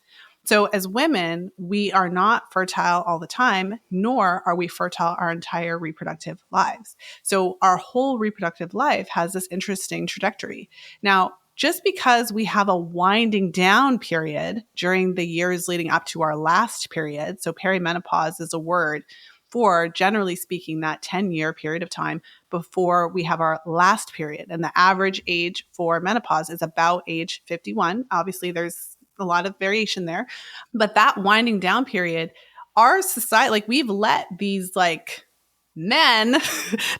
So as women, we are not fertile all the time, nor are we fertile our entire reproductive lives. So our whole reproductive life has this interesting trajectory. Now, just because we have a winding down period during the years leading up to our last period, so perimenopause is a word for, generally speaking, that 10-year period of time before we have our last period. And the average age for menopause is about age 51. Obviously, there's a lot of variation there. But that winding down period, our society, like we've let these men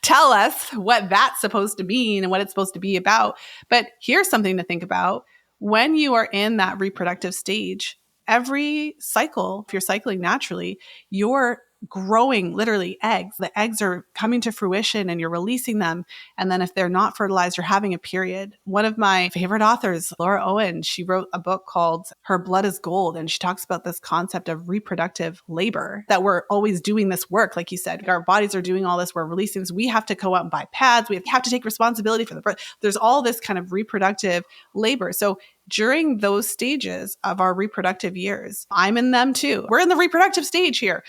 tell us what that's supposed to mean and what it's supposed to be about. But here's something to think about. When you are in that reproductive stage, every cycle, if you're cycling naturally, you're growing literally eggs. The eggs are coming to fruition and you're releasing them. And then if they're not fertilized, you're having a period. One of my favorite authors, Laura Owen, she wrote a book called Her Blood is Gold. And she talks about this concept of reproductive labor, that we're always doing this work. Like you said, our bodies are doing all this. We're releasing this. We have to go out and buy pads. We have to take responsibility for the birth. There's all this kind of reproductive labor. So during those stages of our reproductive years, I'm in them too. We're in the reproductive stage here.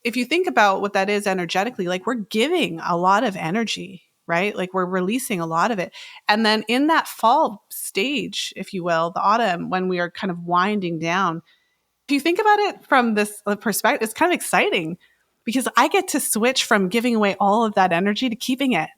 If you think about what that is energetically, like we're giving a lot of energy, right? Like we're releasing a lot of it. And then in that fall stage, if you will, the autumn, when we are kind of winding down, if you think about it from this perspective, it's kind of exciting because I get to switch from giving away all of that energy to keeping it.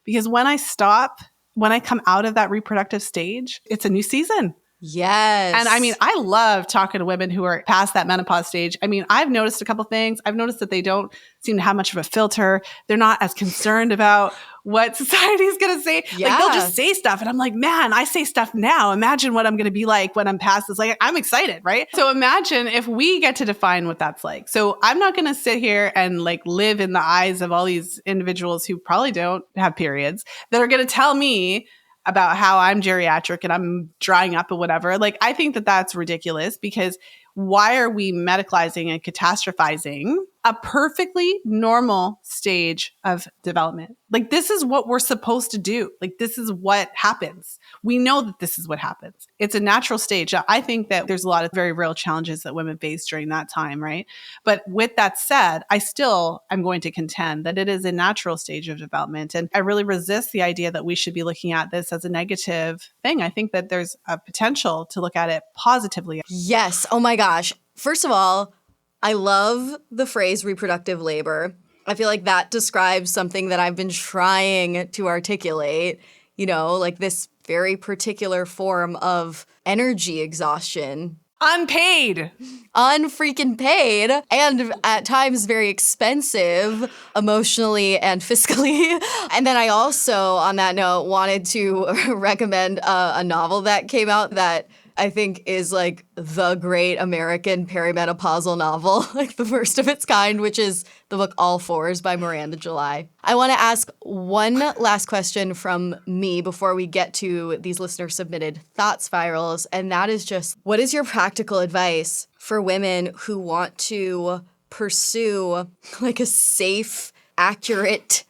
Because when I come out of that reproductive stage, it's a new season. Yes. And I mean, I love talking to women who are past that menopause stage. I mean, I've noticed a couple things. I've noticed that they don't seem to have much of a filter. They're not as concerned about what society's going to say. Yeah. Like they'll just say stuff. And I'm like, man, I say stuff now. Imagine what I'm going to be like when I'm past this. Like, I'm excited, right? So imagine if we get to define what that's like. So I'm not going to sit here and live in the eyes of all these individuals who probably don't have periods that are going to tell me about how I'm geriatric and I'm drying up or whatever. Like, I think that that's ridiculous because why are we medicalizing and catastrophizing a perfectly normal stage of development? Like, this is what we're supposed to do. Like, this is what happens. We know that this is what happens. It's a natural stage. I think that there's a lot of very real challenges that women face during that time, right? But with that said, I'm going to contend that it is a natural stage of development. And I really resist the idea that we should be looking at this as a negative thing. I think that there's a potential to look at it positively. Yes. Oh my gosh. First of all, I love the phrase reproductive labor. I feel like that describes something that I've been trying to articulate, like this very particular form of energy exhaustion. Unpaid. Unfreaking paid, and at times very expensive emotionally and fiscally. And then I also, on that note, wanted to recommend a novel that came out that I think is the great American perimenopausal novel, the first of its kind, which is the book All Fours by Miranda July. I want to ask one last question from me before we get to these listener-submitted thought spirals, and that is just, what is your practical advice for women who want to pursue a safe, accurate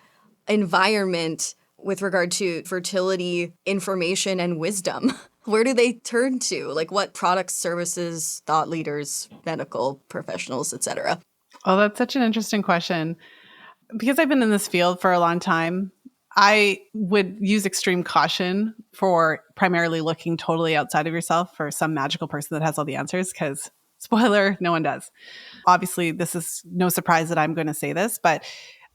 environment with regard to fertility information and wisdom? Where do they turn to? What products, services, thought leaders, medical professionals, etc.? Oh, that's such an interesting question. Because I've been in this field for a long time, I would use extreme caution for primarily looking totally outside of yourself for some magical person that has all the answers, because spoiler, no one does. Obviously, this is no surprise that I'm going to say this, but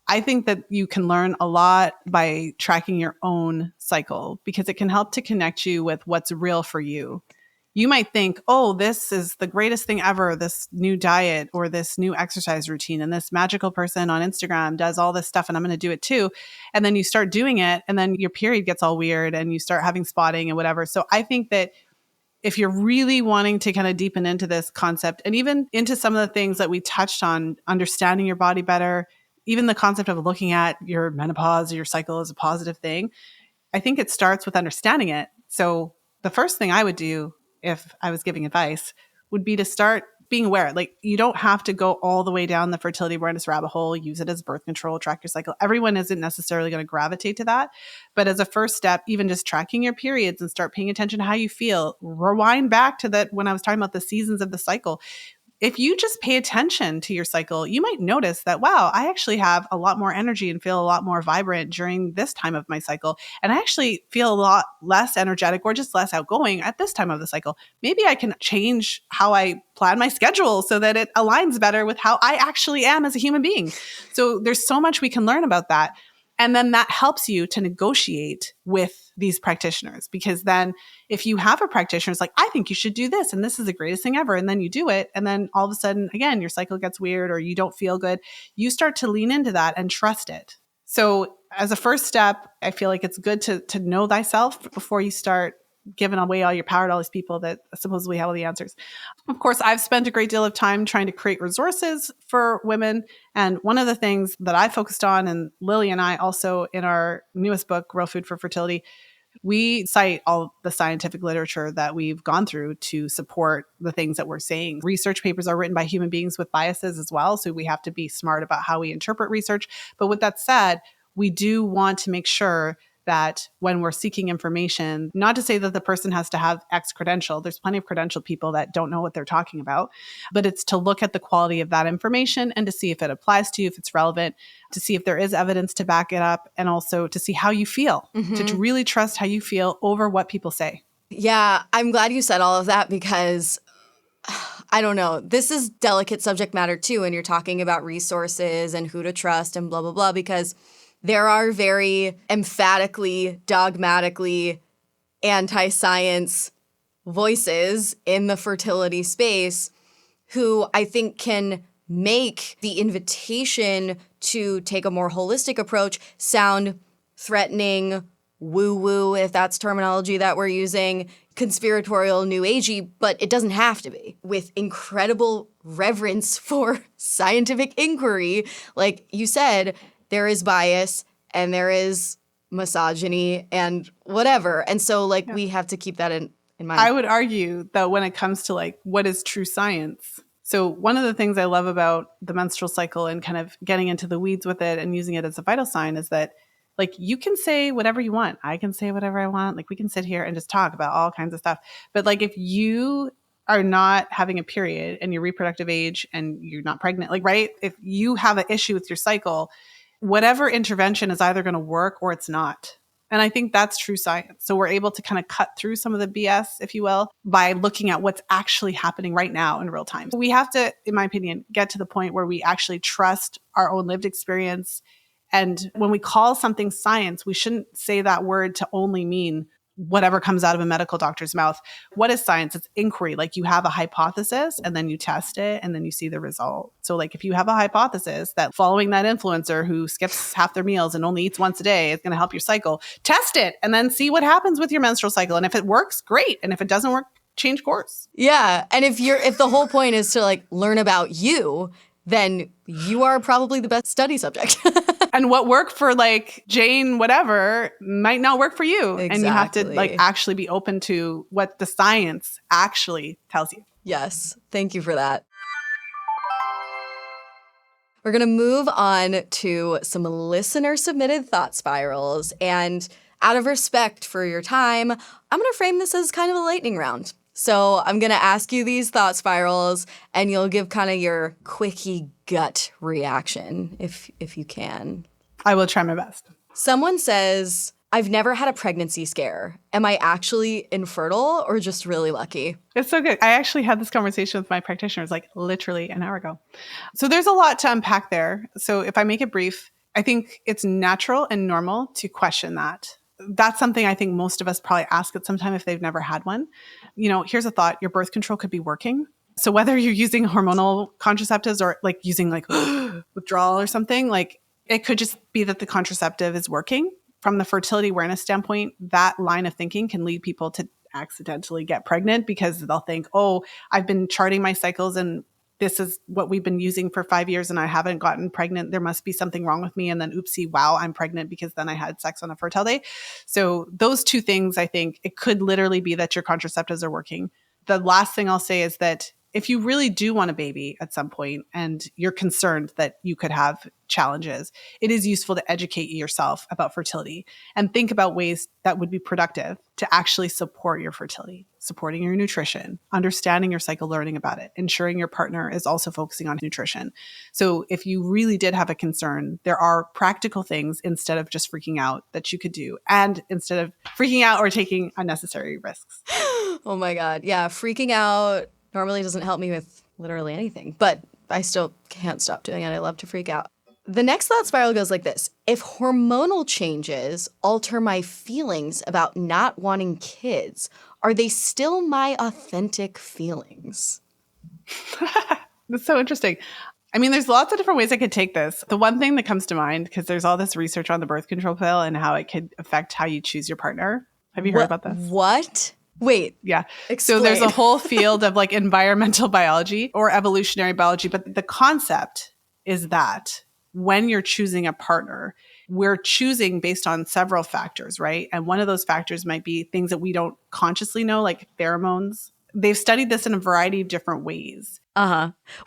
I think that you can learn a lot by tracking your own cycle because it can help to connect you with what's real for you. You might think, oh, this is the greatest thing ever, this new diet or this new exercise routine, and this magical person on Instagram does all this stuff and I'm going to do it too. And then you start doing it and then your period gets all weird and you start having spotting and whatever. So I think that if you're really wanting to kind of deepen into this concept and even into some of the things that we touched on, understanding your body better, even the concept of looking at your menopause or your cycle as a positive thing, I think it starts with understanding it. So the first thing I would do if I was giving advice would be to start being aware. Like, you don't have to go all the way down the fertility awareness rabbit hole, use it as birth control, track your cycle. Everyone isn't necessarily going to gravitate to that. But as a first step, even just tracking your periods and start paying attention to how you feel. Rewind back to that when I was talking about the seasons of the cycle. If you just pay attention to your cycle, you might notice that, wow, I actually have a lot more energy and feel a lot more vibrant during this time of my cycle. And I actually feel a lot less energetic or just less outgoing at this time of the cycle. Maybe I can change how I plan my schedule so that it aligns better with how I actually am as a human being. So there's so much we can learn about that. And then that helps you to negotiate with these practitioners, because then if you have a practitioner, it's like, I think you should do this, and this is the greatest thing ever. And then you do it. And then all of a sudden, again, your cycle gets weird or you don't feel good. You start to lean into that and trust it. So as a first step, I feel like it's good to know thyself before you start giving away all your power to all these people that supposedly have all the answers. Of course, I've spent a great deal of time trying to create resources for women. And one of the things that I focused on, and Lily and I also in our newest book, Real Food for Fertility, we cite all the scientific literature that we've gone through to support the things that we're saying. Research papers are written by human beings with biases as well. So we have to be smart about how we interpret research. But with that said, we do want to make sure that when we're seeking information, not to say that the person has to have X credential, there's plenty of credentialed people that don't know what they're talking about, but it's to look at the quality of that information and to see if it applies to you, if it's relevant, to see if there is evidence to back it up, and also to see how you feel, to really trust how you feel over what people say. Yeah, I'm glad you said all of that because I don't know. This is delicate subject matter too, and you're talking about resources and who to trust and blah, blah, blah, because there are very emphatically, dogmatically anti-science voices in the fertility space who I think can make the invitation to take a more holistic approach sound threatening, woo-woo, if that's terminology that we're using, conspiratorial, new agey, but it doesn't have to be. With incredible reverence for scientific inquiry, like you said, there is bias and there is misogyny and whatever. And so we have to keep that in mind. I would argue that when it comes to what is true science. So one of the things I love about the menstrual cycle and kind of getting into the weeds with it and using it as a vital sign is that you can say whatever you want. I can say whatever I want. We can sit here and just talk about all kinds of stuff. But if you are not having a period and your reproductive age and you're not pregnant, right? If you have an issue with your cycle, whatever intervention is either going to work or it's not. And I think that's true science. So we're able to kind of cut through some of the BS, if you will, by looking at what's actually happening right now in real time. We have to, in my opinion, get to the point where we actually trust our own lived experience. And when we call something science, we shouldn't say that word to only mean whatever comes out of a medical doctor's mouth. What is science? It's inquiry. You have a hypothesis and then you test it and then you see the result. So if you have a hypothesis that following that influencer who skips half their meals and only eats once a day is going to help your cycle, test it and then see what happens with your menstrual cycle. And if it works, great. And if it doesn't work, change course. Yeah. And if the whole point is to learn about you, then you are probably the best study subject. And what worked for Jane, whatever, might not work for you. Exactly. And you have to actually be open to what the science actually tells you. Yes. Thank you for that. We're going to move on to some listener submitted thought spirals. And out of respect for your time, I'm going to frame this as kind of a lightning round. So I'm going to ask you these thought spirals and you'll give kind of your quickie gut reaction if you can. I will try my best. Someone says, I've never had a pregnancy scare. Am I actually infertile or just really lucky? It's so good. I actually had this conversation with my practitioners literally an hour ago. So there's a lot to unpack there. So if I make it brief, I think it's natural and normal to question that. That's something I think most of us probably ask at some time if they've never had one. Here's a thought. Your birth control could be working. So whether you're using hormonal contraceptives or using withdrawal or something, it could just be that the contraceptive is working. From the fertility awareness standpoint, that line of thinking can lead people to accidentally get pregnant because they'll think, oh, I've been charting my cycles and this is what we've been using for 5 years and I haven't gotten pregnant. There must be something wrong with me. And then oopsie, wow, I'm pregnant because then I had sex on a fertile day. So those two things, I think it could literally be that your contraceptives are working. The last thing I'll say is that if you really do want a baby at some point and you're concerned that you could have challenges, it is useful to educate yourself about fertility and think about ways that would be productive to actually support your fertility, supporting your nutrition, understanding your cycle, learning about it, ensuring your partner is also focusing on nutrition. So if you really did have a concern, there are practical things instead of just freaking out that you could do, and instead of freaking out or taking unnecessary risks. Oh my God. Yeah, freaking out normally doesn't help me with literally anything, but I still can't stop doing it. I love to freak out. The next thought spiral goes like this. If hormonal changes alter my feelings about not wanting kids, are they still my authentic feelings? That's so interesting. I mean, there's lots of different ways I could take this. The one thing that comes to mind, because there's all this research on the birth control pill and how it could affect how you choose your partner. Have you heard about this? What? Wait. Yeah. Explain. So there's a whole field of like environmental biology or evolutionary biology. But the concept is that when you're choosing a partner, we're choosing based on several factors, right? And one of those factors might be things that we don't consciously know, like pheromones. They've studied this in a variety of different ways.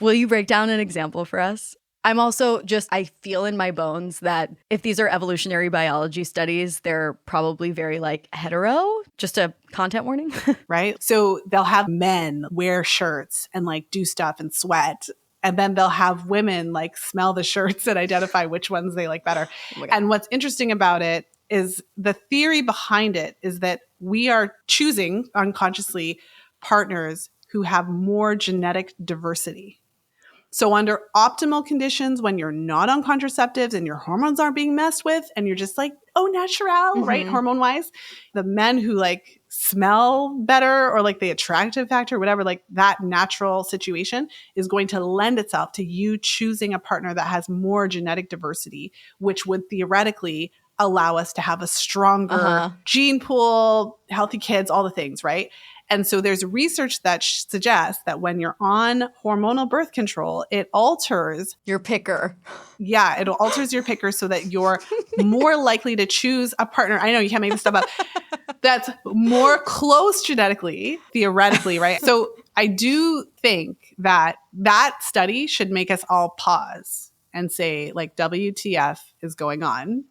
Will you break down an example for us? I'm also I feel in my bones that if these are evolutionary biology studies, they're probably very like hetero. Just a content warning. Right? So they'll have men wear shirts and like do stuff and sweat. And then they'll have women like smell the shirts and identify which ones they like better. Oh and what's interesting about it is the theory behind it is that we are choosing unconsciously partners who have more genetic diversity. So under optimal conditions, when you're not on contraceptives and your hormones aren't being messed with and you're just like, oh, natural, right? Hormone wise, the men who like smell better or like the attractive factor, whatever, like that natural situation is going to lend itself to you choosing a partner that has more genetic diversity, which would theoretically allow us to have a stronger gene pool, healthy kids, all the things, right? And so there's research that suggests that when you're on hormonal birth control, it alters your picker. Yeah, it alters your picker so that you're more likely to choose a partner. I know you can't make this stuff up. That's more close genetically, theoretically, right? So I do think that that study should make us all pause and say, like, WTF is going on?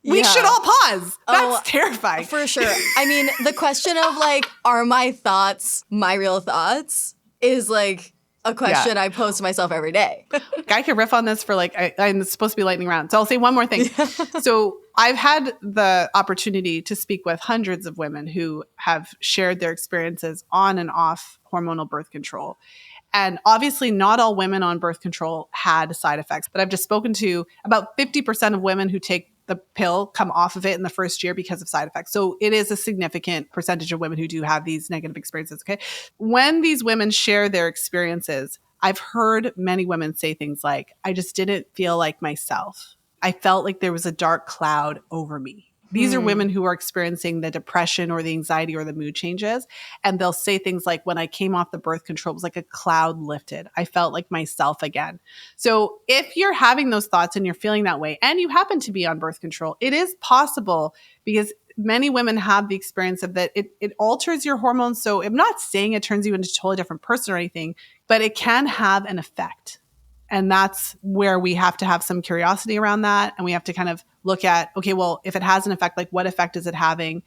We should all pause. That's terrifying. For sure. I mean, the question of like, are my thoughts my real thoughts is like a question I pose to myself every day. I could riff on this for like, I'm supposed to be lightning round. So I'll say one more thing. So I've had the opportunity to speak with hundreds of women who have shared their experiences on and off hormonal birth control. And obviously not all women on birth control had side effects, but I've just spoken to about 50% of women who take the pill come off of it in the first year because of side effects. So it is a significant percentage of women who do have these negative experiences. Okay. When these women share their experiences, I've heard many women say things like, I just didn't feel like myself. I felt like there was a dark cloud over me. These are women who are experiencing the depression or the anxiety or the mood changes. And they'll say things like, when I came off the birth control, it was like a cloud lifted. I felt like myself again. So if you're having those thoughts and you're feeling that way and you happen to be on birth control, it is possible because many women have the experience of that it alters your hormones. So I'm not saying it turns you into a totally different person or anything, but it can have an effect. And that's where we have to have some curiosity around that. And we have to kind of look at, okay, well, if it has an effect, like what effect is it having?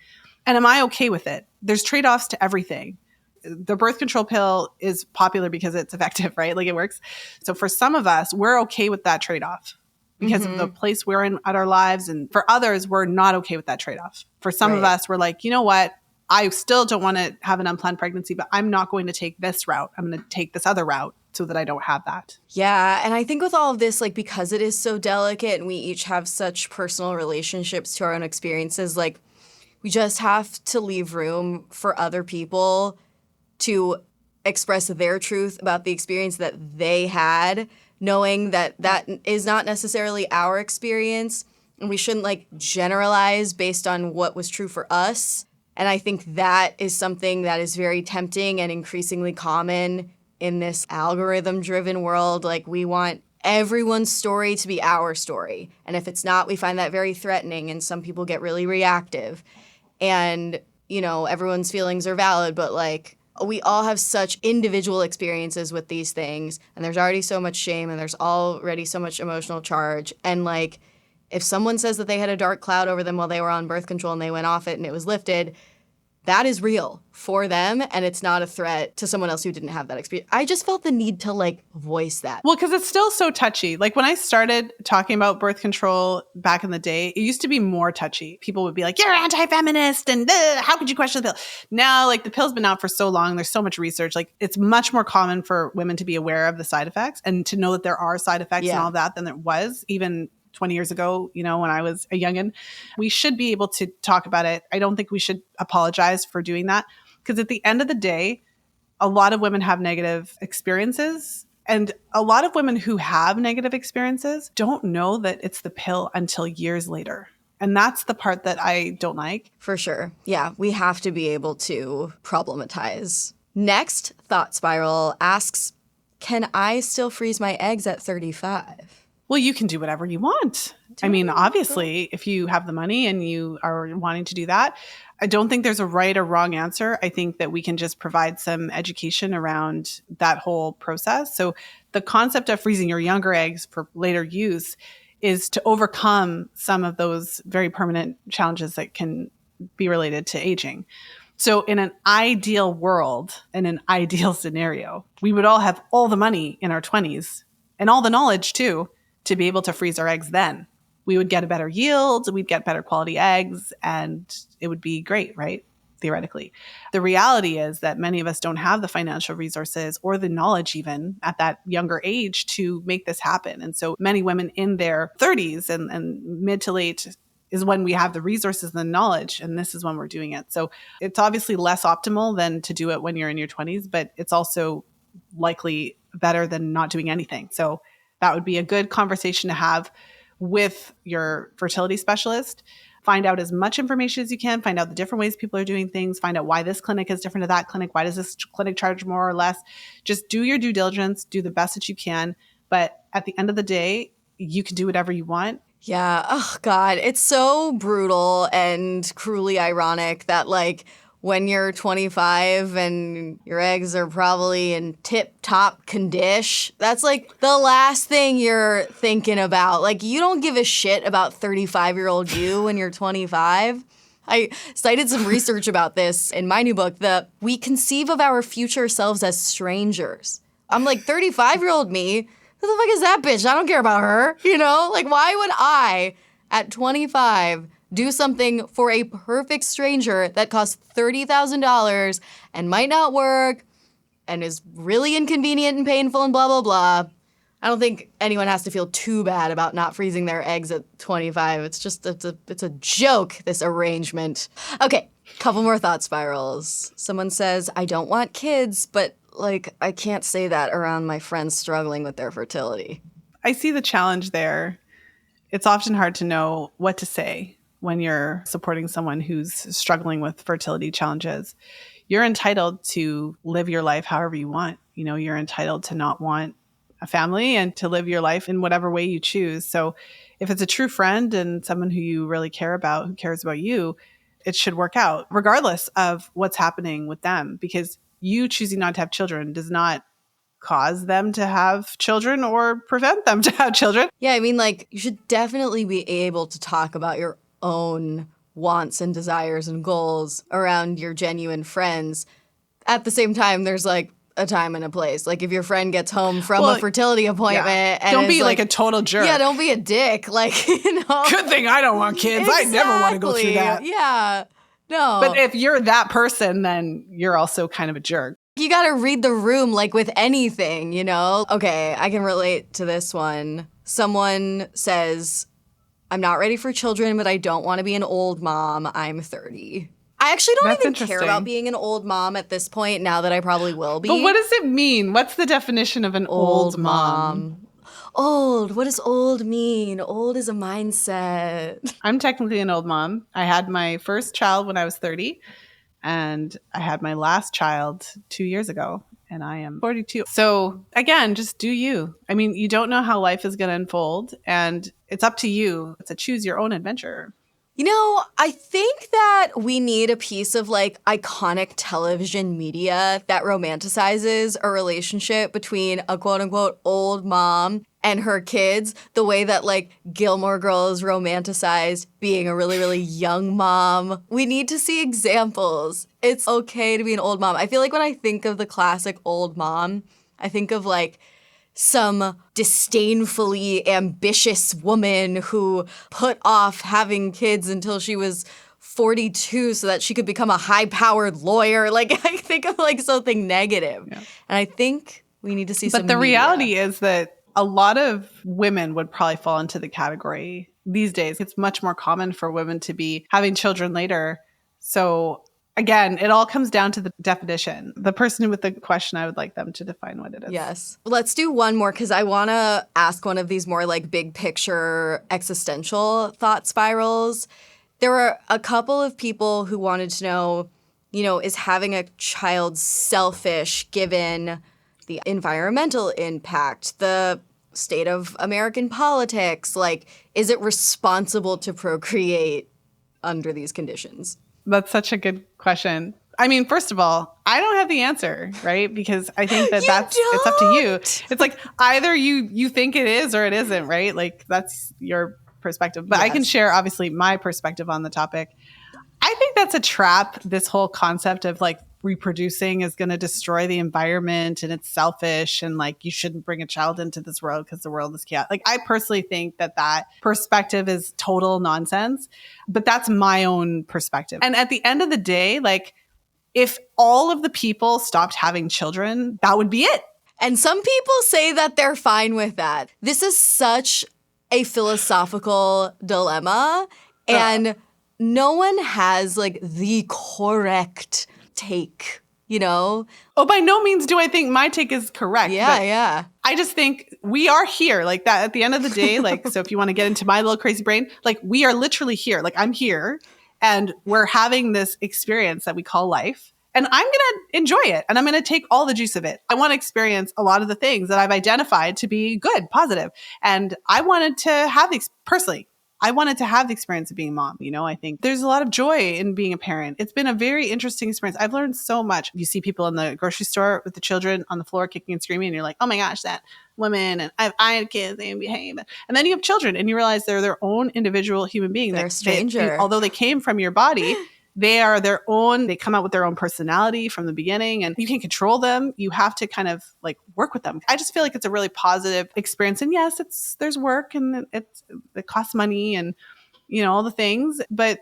And am I okay with it? There's trade-offs to everything. The birth control pill is popular because it's effective, right? Like it works. So for some of us, we're okay with that trade-off because of the place we're in at our lives. And for others, we're not okay with that trade-off. For some of us, we're like, you know what? I still don't want to have an unplanned pregnancy, but I'm not going to take this route. I'm going to take this other route so that I don't have that. Yeah. And I think with all of this, like, because it is so delicate and we each have such personal relationships to our own experiences, like, we just have to leave room for other people to express their truth about the experience that they had, knowing that that is not necessarily our experience. And we shouldn't, like, generalize based on what was true for us And I think that is something that is very tempting and increasingly common in this algorithm-driven world. Like, we want everyone's story to be our story. And if it's not, we find that very threatening, and some people get really reactive. And, you know, everyone's feelings are valid, but like, we all have such individual experiences with these things, and there's already so much shame, and there's already so much emotional charge. And like, if someone says that they had a dark cloud over them while they were on birth control and they went off it and it was lifted, that is real for them, and it's not a threat to someone else who didn't have that experience. I just felt the need to like voice that. Well, because it's still so touchy. Like when I started talking about birth control back in the day, it used to be more touchy. People would be like, you're anti-feminist and how could you question the pill? Now, like the pill's been out for so long. There's so much research. Like it's much more common for women to be aware of the side effects and to know that there are side effects and all that than there was even 20 years ago, you know, when I was a youngin'. We should be able to talk about it. I don't think we should apologize for doing that, because at the end of the day, a lot of women have negative experiences, and a lot of women who have negative experiences don't know that it's the pill until years later. And that's the part that I don't like. For sure. Yeah, we have to be able to problematize. Next thought spiral asks, can I still freeze my eggs at 35? Well, you can do whatever you want. I mean, obviously, if you have the money and you are wanting to do that, I don't think there's a right or wrong answer. I think that we can just provide some education around that whole process. So the concept of freezing your younger eggs for later use is to overcome some of those very permanent challenges that can be related to aging. So in an ideal world, in an ideal scenario, we would all have all the money in our 20s and all the knowledge too, to be able to freeze our eggs then. We would get a better yield, we'd get better quality eggs, and it would be great, right? Theoretically. The reality is that many of us don't have the financial resources or the knowledge even at that younger age to make this happen. And so many women in their 30s and mid to late is when we have the resources and the knowledge, and this is when we're doing it. So it's obviously less optimal than to do it when you're in your 20s, but it's also likely better than not doing anything. So that would be a good conversation to have with your fertility specialist. Find out as much information as you can, find out the different ways people are doing things, find out why this clinic is different to that clinic, why does this clinic charge more or less. Just do your due diligence, do the best that you can. But at the end of the day, you can do whatever you want. Yeah. Oh, God. It's so brutal and cruelly ironic that, like, when you're 25 and your eggs are probably in tip-top condition, that's, like, the last thing you're thinking about. Like, you don't give a shit about 35-year-old you when you're 25. I cited some research about this in my new book, that we conceive of our future selves as strangers. I'm like, 35-year-old me? Who the fuck is that bitch? I don't care about her. You know? Like, why would I, at 25, do something for a perfect stranger that costs $30,000 and might not work and is really inconvenient and painful and blah, blah, blah? I don't think anyone has to feel too bad about not freezing their eggs at 25. It's just, it's a joke, this arrangement. Okay, couple more thought spirals. Someone says, I don't want kids, but like, I can't say that around my friends struggling with their fertility. I see the challenge there. It's often hard to know what to say when you're supporting someone who's struggling with fertility challenges. You're entitled to live your life however you want. You know, you're entitled to not want a family and to live your life in whatever way you choose. So if it's a true friend and someone who you really care about, who cares about you, it should work out regardless of what's happening with them, because you choosing not to have children does not cause them to have children or prevent them to have children. Yeah, I mean, like, you should definitely be able to talk about your own wants and desires and goals around your genuine friends. At the same time, there's like a time and a place. Like, if your friend gets home from a fertility appointment and don't be like a total jerk. Yeah, don't be a dick. Like, you know. Good thing I don't want kids. Exactly. I never want to go through that. Yeah. No. But if you're that person, then you're also kind of a jerk. You got to read the room, like with anything, you know? Okay, I can relate to this one. Someone says, I'm not ready for children, but I don't want to be an old mom. I'm 30. I actually don't even care about being an old mom at this point, now that I probably will be. But what does it mean? What's the definition of an old mom? Old. What does old mean? Old is a mindset. I'm technically an old mom. I had my first child when I was 30. And I had my last child 2 years ago, and I am 42. So again, just do you. I mean, you don't know how life is going to unfold, and it's up to you to choose your own adventure. You know, I think that we need a piece of like iconic television media that romanticizes a relationship between a quote unquote old mom and her kids, the way that like Gilmore Girls romanticized being a really, really young mom. We need to see examples. It's okay to be an old mom. I feel like when I think of the classic old mom, I think of like some disdainfully ambitious woman who put off having kids until she was 42 so that she could become a high-powered lawyer. Like, I think of like something negative. Yeah. And I think we need to see some But the media. reality is that a lot of women would probably fall into the category these days. It's much more common for women to be having children later. So again, it all comes down to the definition. The person with the question, I would like them to define what it is. Yes. Let's do one more because I want to ask one of these more like big picture existential thought spirals. There were a couple of people who wanted to know, you know, is having a child selfish given the environmental impact, the state of American politics? Like, is it responsible to procreate under these conditions? That's such a good question. I mean, first of all, I don't have the answer, right? Because I think that it's up to you. It's like either you think it is or it isn't, right? Like that's your perspective. But yes. I can share obviously my perspective on the topic. I think that's a trap, this whole concept of like reproducing is going to destroy the environment and it's selfish and like you shouldn't bring a child into this world because the world is chaotic. Like I personally think that perspective is total nonsense, but that's my own perspective. And at the end of the day, like if all of the people stopped having children, that would be it. And some people say that they're fine with that. This is such a philosophical dilemma and no one has like the correct take, you know? Oh, by no means do I think my take is correct. Yeah. I just think we are here like that at the end of the day. Like, so if you want to get into my little crazy brain, like we are literally here. Like I'm here and we're having this experience that we call life. And I'm going to enjoy it. And I'm going to take all the juice of it. I want to experience a lot of the things that I've identified to be good, positive. And I wanted to have personally, I wanted to have the experience of being a mom. You know, I think there's a lot of joy in being a parent. It's been a very interesting experience. I've learned so much. You see people in the grocery store with the children on the floor kicking and screaming, and you're like, oh my gosh, that woman, and I had kids, they behave. And then you have children and you realize they're their own individual human being. They're a stranger. Although they came from your body, they are their own, they come out with their own personality from the beginning and you can't control them. You have to kind of like work with them. I just feel like it's a really positive experience. And yes, there's work and it costs money and, you know, all the things, but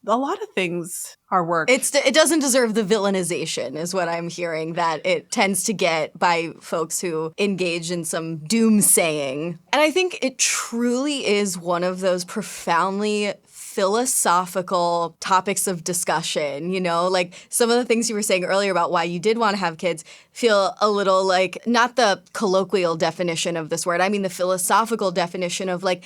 a lot of things are work. It doesn't deserve the villainization is what I'm hearing that it tends to get by folks who engage in some doomsaying. And I think it truly is one of those profoundly philosophical topics of discussion, you know, like some of the things you were saying earlier about why you did want to have kids feel a little like not the colloquial definition of this word. I mean, the philosophical definition of like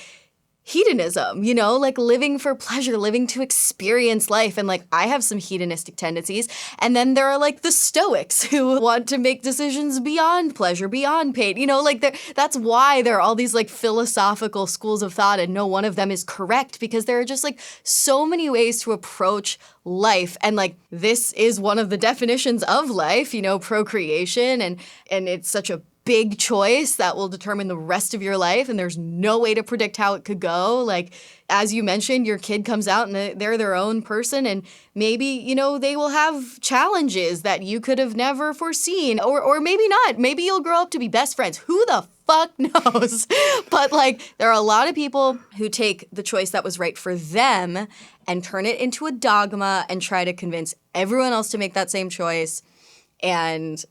hedonism, you know, like living for pleasure, living to experience life. And like, I have some hedonistic tendencies. And then there are like the Stoics who want to make decisions beyond pleasure, beyond pain, you know, like that's why there are all these like philosophical schools of thought and no one of them is correct because there are just like so many ways to approach life. And like, this is one of the definitions of life, you know, procreation. And it's such a big choice that will determine the rest of your life and there's no way to predict how it could go. Like, as you mentioned, your kid comes out and they're their own person and maybe, you know, they will have challenges that you could have never foreseen or maybe not. Maybe you'll grow up to be best friends. Who the fuck knows? But like, there are a lot of people who take the choice that was right for them and turn it into a dogma and try to convince everyone else to make that same choice. And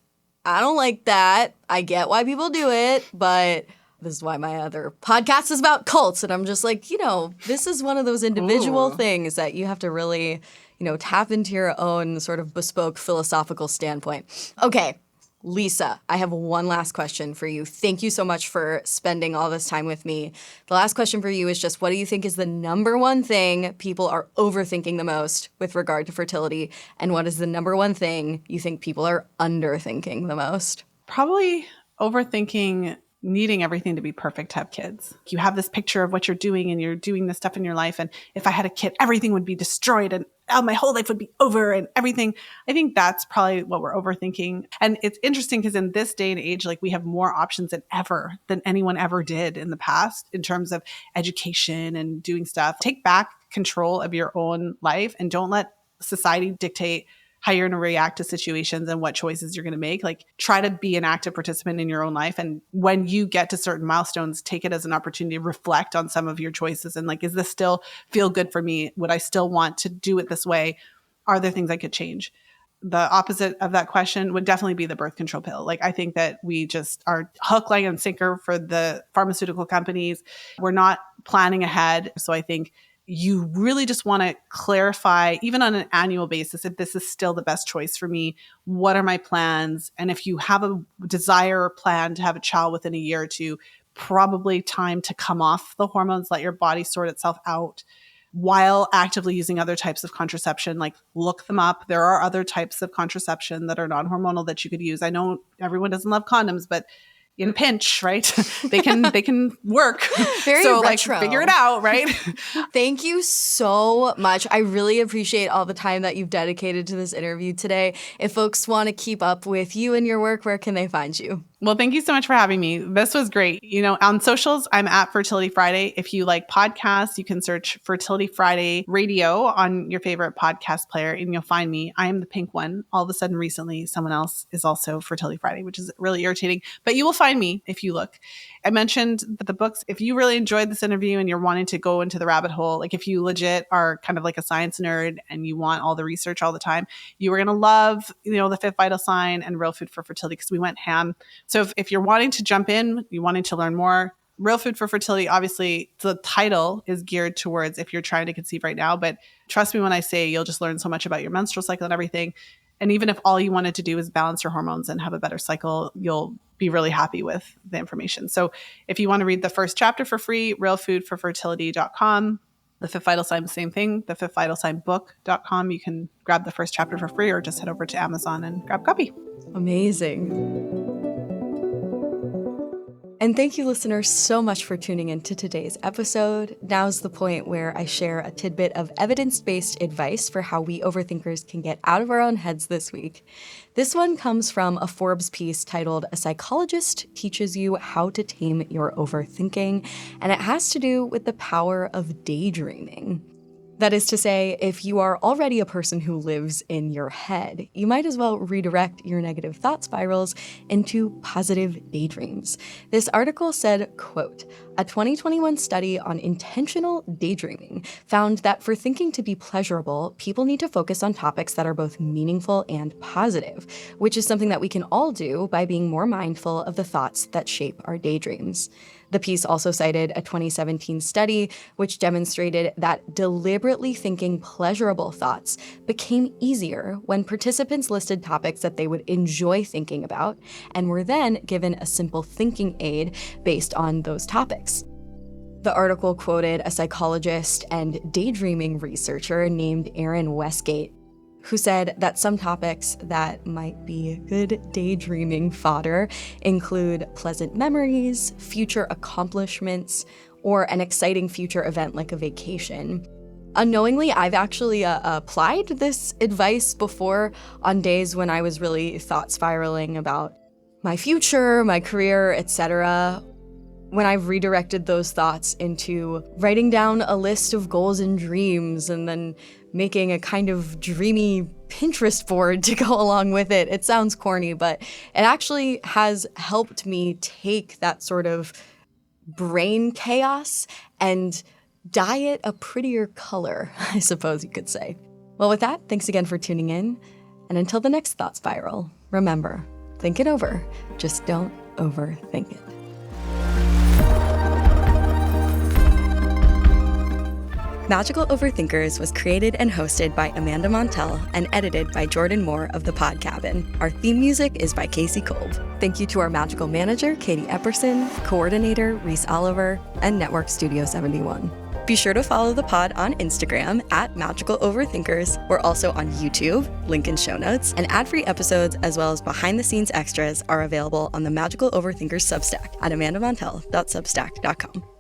I don't like that. I get why people do it, but this is why my other podcast is about cults. And I'm just like, you know, this is one of those individual things that you have to really, you know, tap into your own sort of bespoke philosophical standpoint. Okay, Lisa, I have one last question for you. Thank you so much for spending all this time with me. The last question for you is just, what do you think is the number one thing people are overthinking the most with regard to fertility? And what is the number one thing you think people are underthinking the most? Probably overthinking needing everything to be perfect to have kids. You have this picture of what you're doing and you're doing this stuff in your life. And if I had a kid, everything would be destroyed and my whole life would be over and everything. I think that's probably what we're overthinking. And it's interesting because in this day and age, like we have more options than anyone ever did in the past in terms of education and doing stuff. Take back control of your own life and don't let society dictate how you're going to react to situations and what choices you're going to make. Like try to be an active participant in your own life. And when you get to certain milestones, take it as an opportunity to reflect on some of your choices. And like, is this still feel good for me? Would I still want to do it this way? Are there things I could change? The opposite of that question would definitely be the birth control pill. Like, I think that we just are hook, line, and sinker for the pharmaceutical companies. We're not planning ahead. So I think you really just want to clarify, even on an annual basis, if this is still the best choice for me. What are my plans? And if you have a desire or plan to have a child within a year or two, probably time to come off the hormones, let your body sort itself out while actively using other types of contraception. Like look them up. There are other types of contraception that are non-hormonal that you could use. I know everyone doesn't love condoms, but in a pinch, right? they can work. Very so retro. Like figure it out, right? Thank you so much. I really appreciate all the time that you've dedicated to this interview today. If folks want to keep up with you and your work, where can they find you? Well, thank you so much for having me. This was great. You know, on socials, I'm at Fertility Friday. If you like podcasts, you can search Fertility Friday Radio on your favorite podcast player and you'll find me. I am the pink one. All of a sudden, recently, someone else is also Fertility Friday, which is really irritating. But you will find me if you look. I mentioned the books. If you really enjoyed this interview and you're wanting to go into the rabbit hole, like if you legit are kind of like a science nerd and you want all the research all the time, you are going to love, you know, The Fifth Vital Sign and Real Food for Fertility because we went ham. So if you're wanting to jump in, you wanting to learn more, Real Food for Fertility, obviously the title is geared towards if you're trying to conceive right now. But trust me when I say you'll just learn so much about your menstrual cycle and everything. And even if all you wanted to do is balance your hormones and have a better cycle, you'll be really happy with the information. So if you want to read the first chapter for free, realfoodforfertility.com. The Fifth Vital Sign, the same thing, the Fifth Vital Sign book.com. You can grab the first chapter for free or just head over to Amazon and grab a copy. Amazing. And thank you, listeners, so much for tuning in to today's episode. Now's the point where I share a tidbit of evidence-based advice for how we overthinkers can get out of our own heads this week. This one comes from a Forbes piece titled "A Psychologist Teaches You How to Tame Your Overthinking," and it has to do with the power of daydreaming. That is to say, if you are already a person who lives in your head, you might as well redirect your negative thought spirals into positive daydreams. This article said, quote, "A 2021 study on intentional daydreaming found that for thinking to be pleasurable, people need to focus on topics that are both meaningful and positive, which is something that we can all do by being more mindful of the thoughts that shape our daydreams." The piece also cited a 2017 study which demonstrated that deliberately thinking pleasurable thoughts became easier when participants listed topics that they would enjoy thinking about and were then given a simple thinking aid based on those topics. The article quoted a psychologist and daydreaming researcher named Aaron Westgate, who said that some topics that might be good daydreaming fodder include pleasant memories, future accomplishments, or an exciting future event like a vacation. Unknowingly, I've actually applied this advice before on days when I was really thought spiraling about my future, my career, etc., when I've redirected those thoughts into writing down a list of goals and dreams and then making a kind of dreamy Pinterest board to go along with it. It sounds corny, but it actually has helped me take that sort of brain chaos and dye it a prettier color, I suppose you could say. Well, with that, thanks again for tuning in. And until the next thought spiral, remember, think it over, just don't overthink it. Magical Overthinkers was created and hosted by Amanda Montell and edited by Jordan Moore of The Pod Cabin. Our theme music is by Casey Kolb. Thank you to our magical manager, Katie Epperson, coordinator, Reese Oliver, and Network Studio 71. Be sure to follow the pod on Instagram at Magical Overthinkers. We're also on YouTube, link in show notes, and ad-free episodes as well as behind-the-scenes extras are available on the Magical Overthinkers Substack at amandamontell.substack.com.